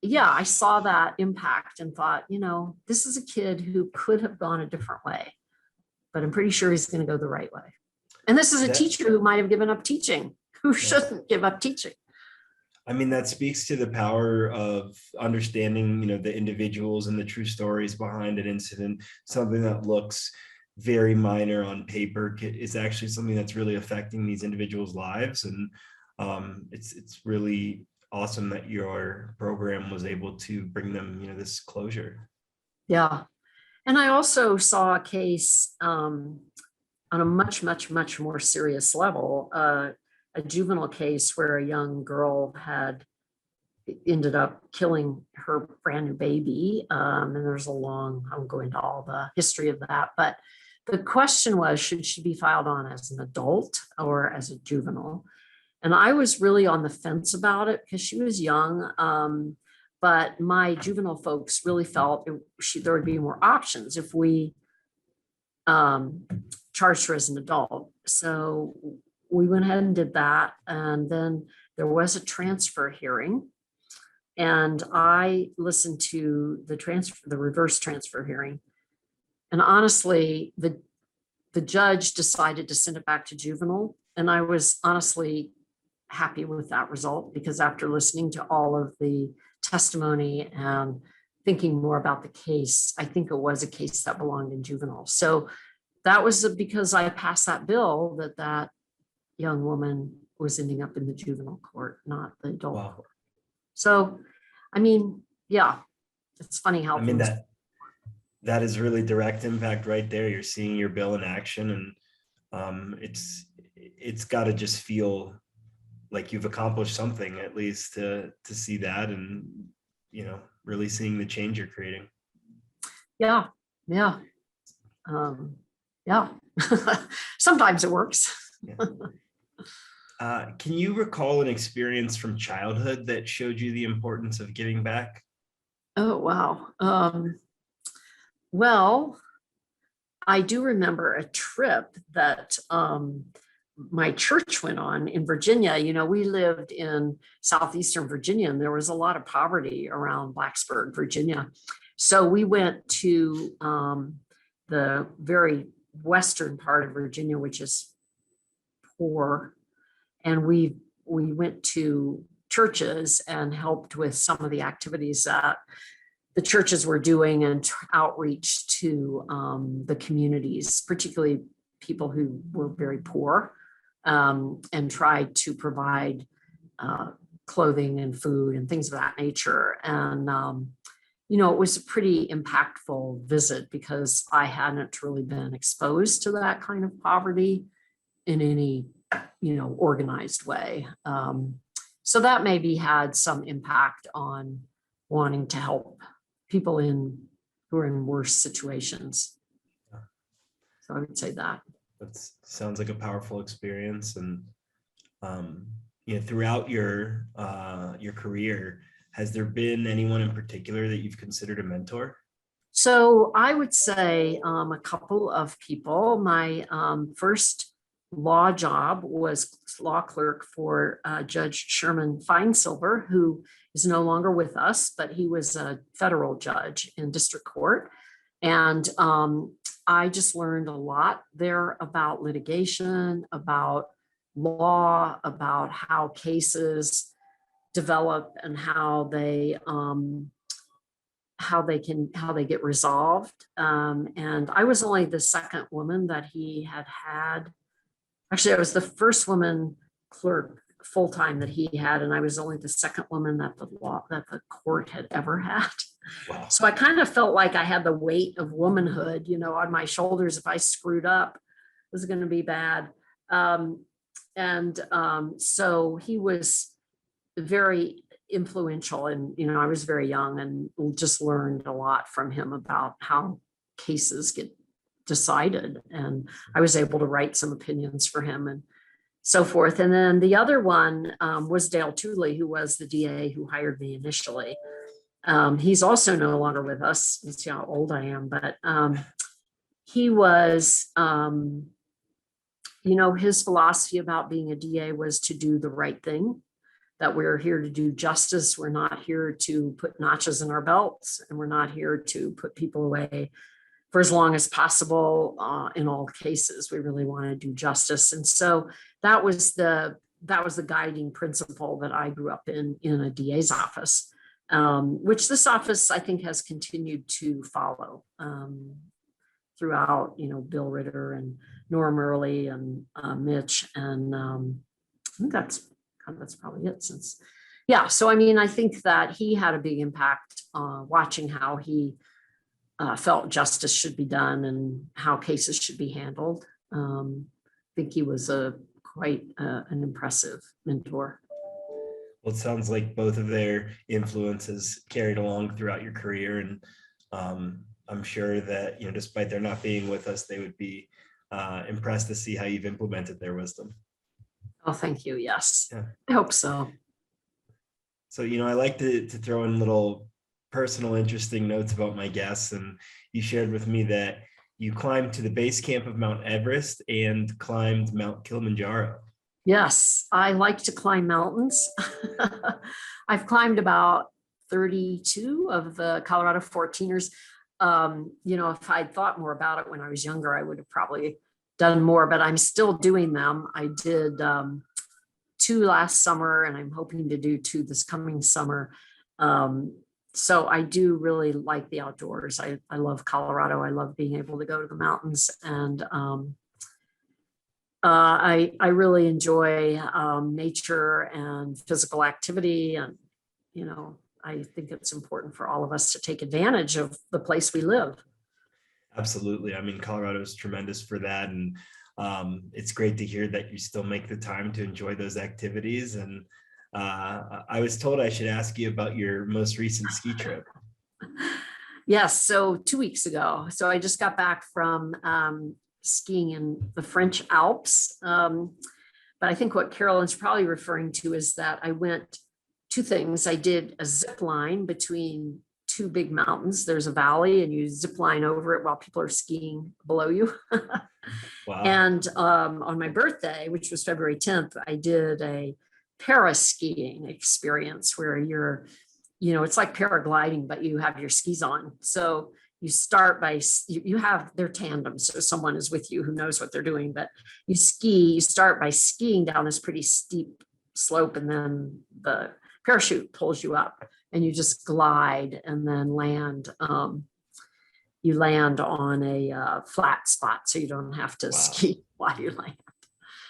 yeah, I saw that impact and thought, you know, this is a kid who could have gone a different way, but I'm pretty sure he's going to go the right way. And this is a teacher who might have given up teaching, who shouldn't give up teaching. I mean, that speaks to the power of understanding, you know, the individuals and the true stories behind an incident. Something that looks very minor on paper is actually something that's really affecting these individuals' lives. And it's really awesome that your program was able to bring them, you know, this closure. Yeah. And I also saw a case on a much, much, much more serious level, a juvenile case where a young girl had ended up killing her brand new baby. And there's a long, I won't go into all the history of that, but the question was, should she be filed on as an adult or as a juvenile? And I was really on the fence about it because she was young. But my juvenile folks really felt there would be more options if we charged her as an adult. So we went ahead and did that. And then there was a transfer hearing. And I listened to the reverse transfer hearing. And honestly, the judge decided to send it back to juvenile. And I was honestly happy with that result, because after listening to all of the testimony and thinking more about the case, I think it was a case that belonged in juvenile. So that was because I passed that bill that young woman was ending up in the juvenile court, not the adult Wow. court. So, I mean, yeah, it's funny how I mean, things. that is really direct impact right there. You're seeing your bill in action, and it's got to just feel like you've accomplished something, at least to see that, and really seeing the change you're creating. Yeah, yeah, yeah. Sometimes it works. Yeah. Can you recall an experience from childhood that showed you the importance of giving back? Oh, wow. Well, I do remember a trip that my church went on in Virginia. We lived in southeastern Virginia, and there was a lot of poverty around Blacksburg, Virginia. So we went to the very western part of Virginia, which is poor, and we went to churches and helped with some of the activities that the churches were doing, and outreach to the communities, particularly people who were very poor, and tried to provide clothing and food and things of that nature. And, it was a pretty impactful visit, because I hadn't really been exposed to that kind of poverty in any, organized way. So that maybe had some impact on wanting to help people who are in worse situations. So I would say that. That sounds like a powerful experience. And throughout your career, has there been anyone in particular that you've considered a mentor? So I would say a couple of people. My first law job was law clerk for Judge Sherman Finesilver, who is no longer with us, but he was a federal judge in district court. And I just learned a lot there about litigation, about law, about how cases develop, and how they get resolved. And I was only the second woman that he had. Actually, I was the first woman clerk full-time that he had, and I was only the second woman that the court had ever had. Wow. So I kind of felt like I had the weight of womanhood, on my shoulders. If I screwed up, it was going to be bad. So he was very influential, and I was very young and just learned a lot from him about how cases get decided, and I was able to write some opinions for him and so forth. And then the other one was Dale Tooley, who was the DA who hired me initially. He's also no longer with us. Let's see how old I am, but he was, his philosophy about being a DA was to do the right thing, that we're here to do justice. We're not here to put notches in our belts, and we're not here to put people away for as long as possible. In all cases, we really want to do justice. And so that was the guiding principle that I grew up in a DA's office, which this office, I think, has continued to follow throughout, Bill Ritter and Norm Early and Mitch. And I think that's probably it since. Yeah. So, I think that he had a big impact watching how he felt justice should be done and how cases should be handled. I think he was quite an impressive mentor. Well, it sounds like both of their influences carried along throughout your career, and I'm sure that despite their not being with us, they would be impressed to see how you've implemented their wisdom. Oh, thank you. Yes, yeah. I hope so. So I like to throw in little personal, interesting notes about my guests, and you shared with me that you climbed to the base camp of Mount Everest and climbed Mount Kilimanjaro. Yes, I like to climb mountains. I've climbed about 32 of the Colorado 14ers. If I'd thought more about it when I was younger, I would have probably done more, but I'm still doing them. I did 2 last summer, and I'm hoping to do 2 this coming summer. So I do really like the outdoors. I love Colorado. I love being able to go to the mountains, and I really enjoy nature and physical activity. And, I think it's important for all of us to take advantage of the place we live. Absolutely. I mean, Colorado is tremendous for that. And it's great to hear that you still make the time to enjoy those activities. And I was told I should ask you about your most recent ski trip. Yes. So 2 weeks ago. So I just got back from skiing in the French Alps. But I think what Carolyn's probably referring to is that I went 2 things. I did a zip line between 2 big mountains. There's a valley and you zip line over it while people are skiing below you. Wow. And on my birthday, which was February 10th, I did a paraskiing experience where it's like paragliding, but you have your skis on. So you start by, you have their tandems. So someone is with you who knows what they're doing, but you start by skiing down this pretty steep slope, and then the parachute pulls you up and you just glide and then land. You land on a flat spot, so you don't have to ski while you land.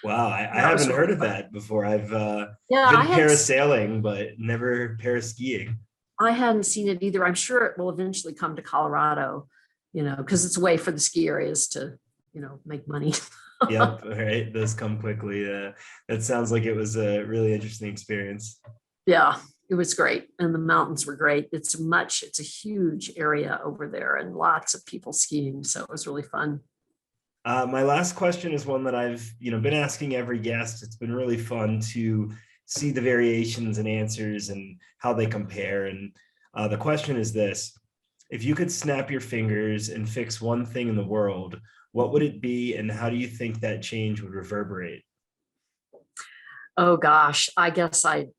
Wow, I haven't heard of that before. I've been parasailing, but never paraskiing. I hadn't seen it either. I'm sure it will eventually come to Colorado, because it's a way for the ski areas to, make money. Yep, right. Those come quickly. That sounds like it was a really interesting experience. Yeah, it was great. And the mountains were great. It's a huge area over there and lots of people skiing. So it was really fun. My last question is one that I've been asking every guest. It's been really fun to see the variations and answers and how they compare. And the question is this: if you could snap your fingers and fix one thing in the world, what would it be, and how do you think that change would reverberate? Oh gosh, I guess I'd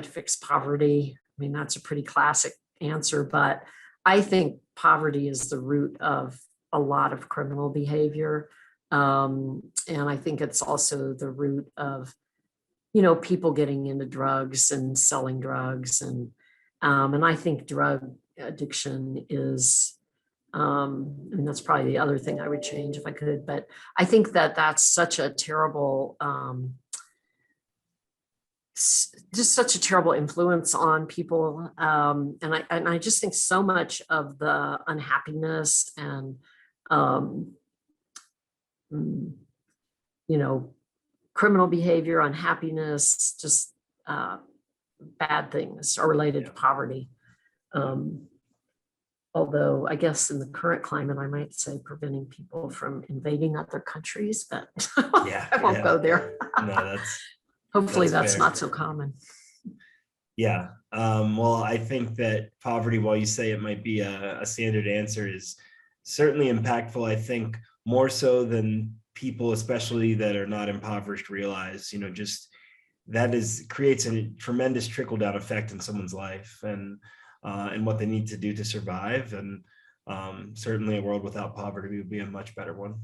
fix poverty. I mean, that's a pretty classic answer, but I think poverty is the root of a lot of criminal behavior. And I think it's also the root of, people getting into drugs and selling drugs. And I think drug addiction is, that's probably the other thing I would change if I could, but I think that that's such a terrible, just such a terrible influence on people. And I just think so much of the unhappiness and, criminal behavior, unhappiness, just bad things are related to poverty. Although I guess in the current climate, I might say preventing people from invading other countries, but I won't go there. No, hopefully that's fair. not so common. Yeah. Well, I think that poverty, while you say it might be a standard answer, is certainly impactful. I think more so than people, especially that are not impoverished, realize, just that creates a tremendous trickle down effect in someone's life and what they need to do to survive. And certainly a world without poverty would be a much better one.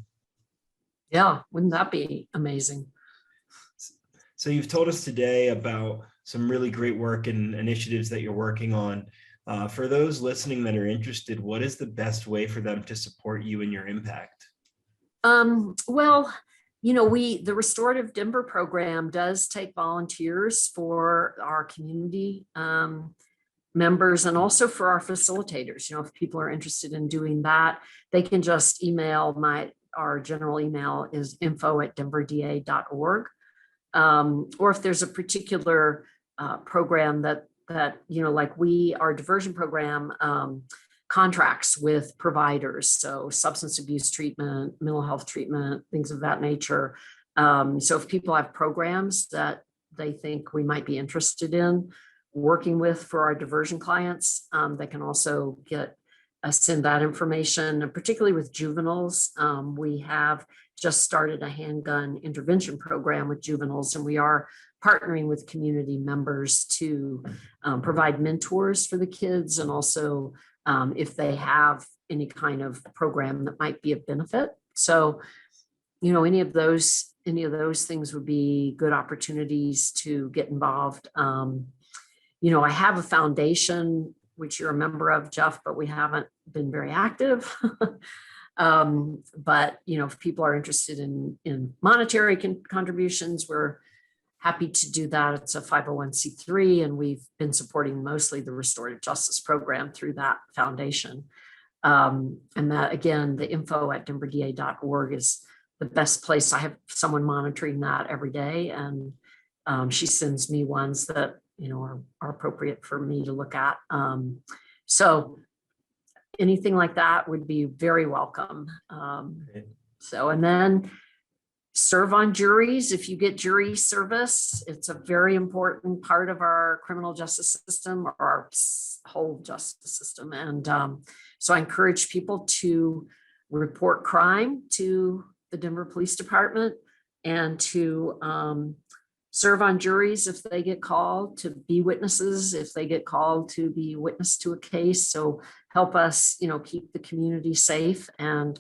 Yeah. Wouldn't that be amazing? So you've told us today about some really great work and initiatives that you're working on. For those listening that are interested, what is the best way for them to support you and your impact? Well, the Restorative Denver program does take volunteers for our community members and also for our facilitators. If people are interested in doing that, they can just email our general email is info@denverda.org. Or if there's a particular program that like our diversion program contracts with providers, so substance abuse treatment, mental health treatment, things of that nature. So if people have programs that they think we might be interested in working with for our diversion clients, they can also send that information. And particularly with juveniles, we have just started a handgun intervention program with juveniles, and we are partnering with community members to provide mentors for the kids, and also if they have any kind of program that might be of benefit. So, any of those things would be good opportunities to get involved. I have a foundation, which you're a member of, Jeff, but we haven't been very active. But if people are interested in monetary contributions, we're happy to do that. It's a 501c3, and we've been supporting mostly the Restorative Justice program through that foundation. And that, again, the info at denverda.org is the best place. I have someone monitoring that every day, and she sends me ones that are appropriate for me to look at. So anything like that would be very welcome. And then serve on juries. If you get jury service, it's a very important part of our criminal justice system, or our whole justice system. And so I encourage people to report crime to the Denver Police Department, and to serve on juries if they get called, to be witnesses if they get called to be witness to a case. So help us, keep the community safe. And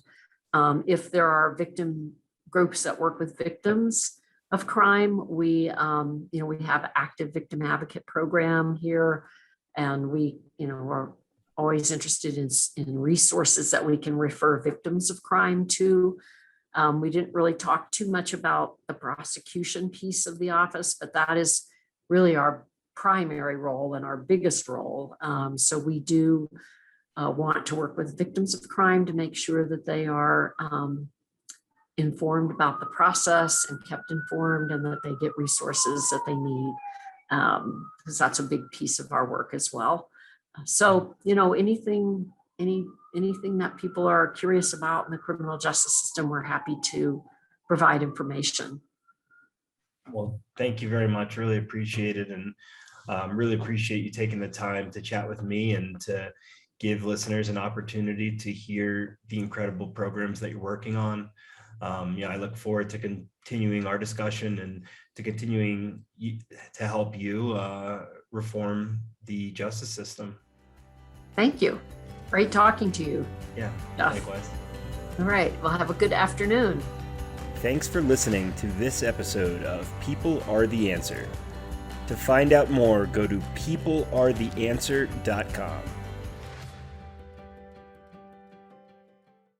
if there are victim groups that work with victims of crime, we have active victim advocate program here, and we, are always interested in resources that we can refer victims of crime to. We didn't really talk too much about the prosecution piece of the office, but that is really our primary role and our biggest role. So we do want to work with victims of crime to make sure that they are informed about the process and kept informed, and that they get resources that they need, because that's a big piece of our work as well. So, anything that people are curious about in the criminal justice system, we're happy to provide information. Well, thank you very much. Really appreciate it. And really appreciate you taking the time to chat with me and to give listeners an opportunity to hear the incredible programs that you're working on. I look forward to continuing our discussion and to continuing to help you reform the justice system. Thank you. Great talking to you. Yeah, Jeff. Likewise. All right. Well, have a good afternoon. Thanks for listening to this episode of People Are the Answer. To find out more, go to peoplearetheanswer.com.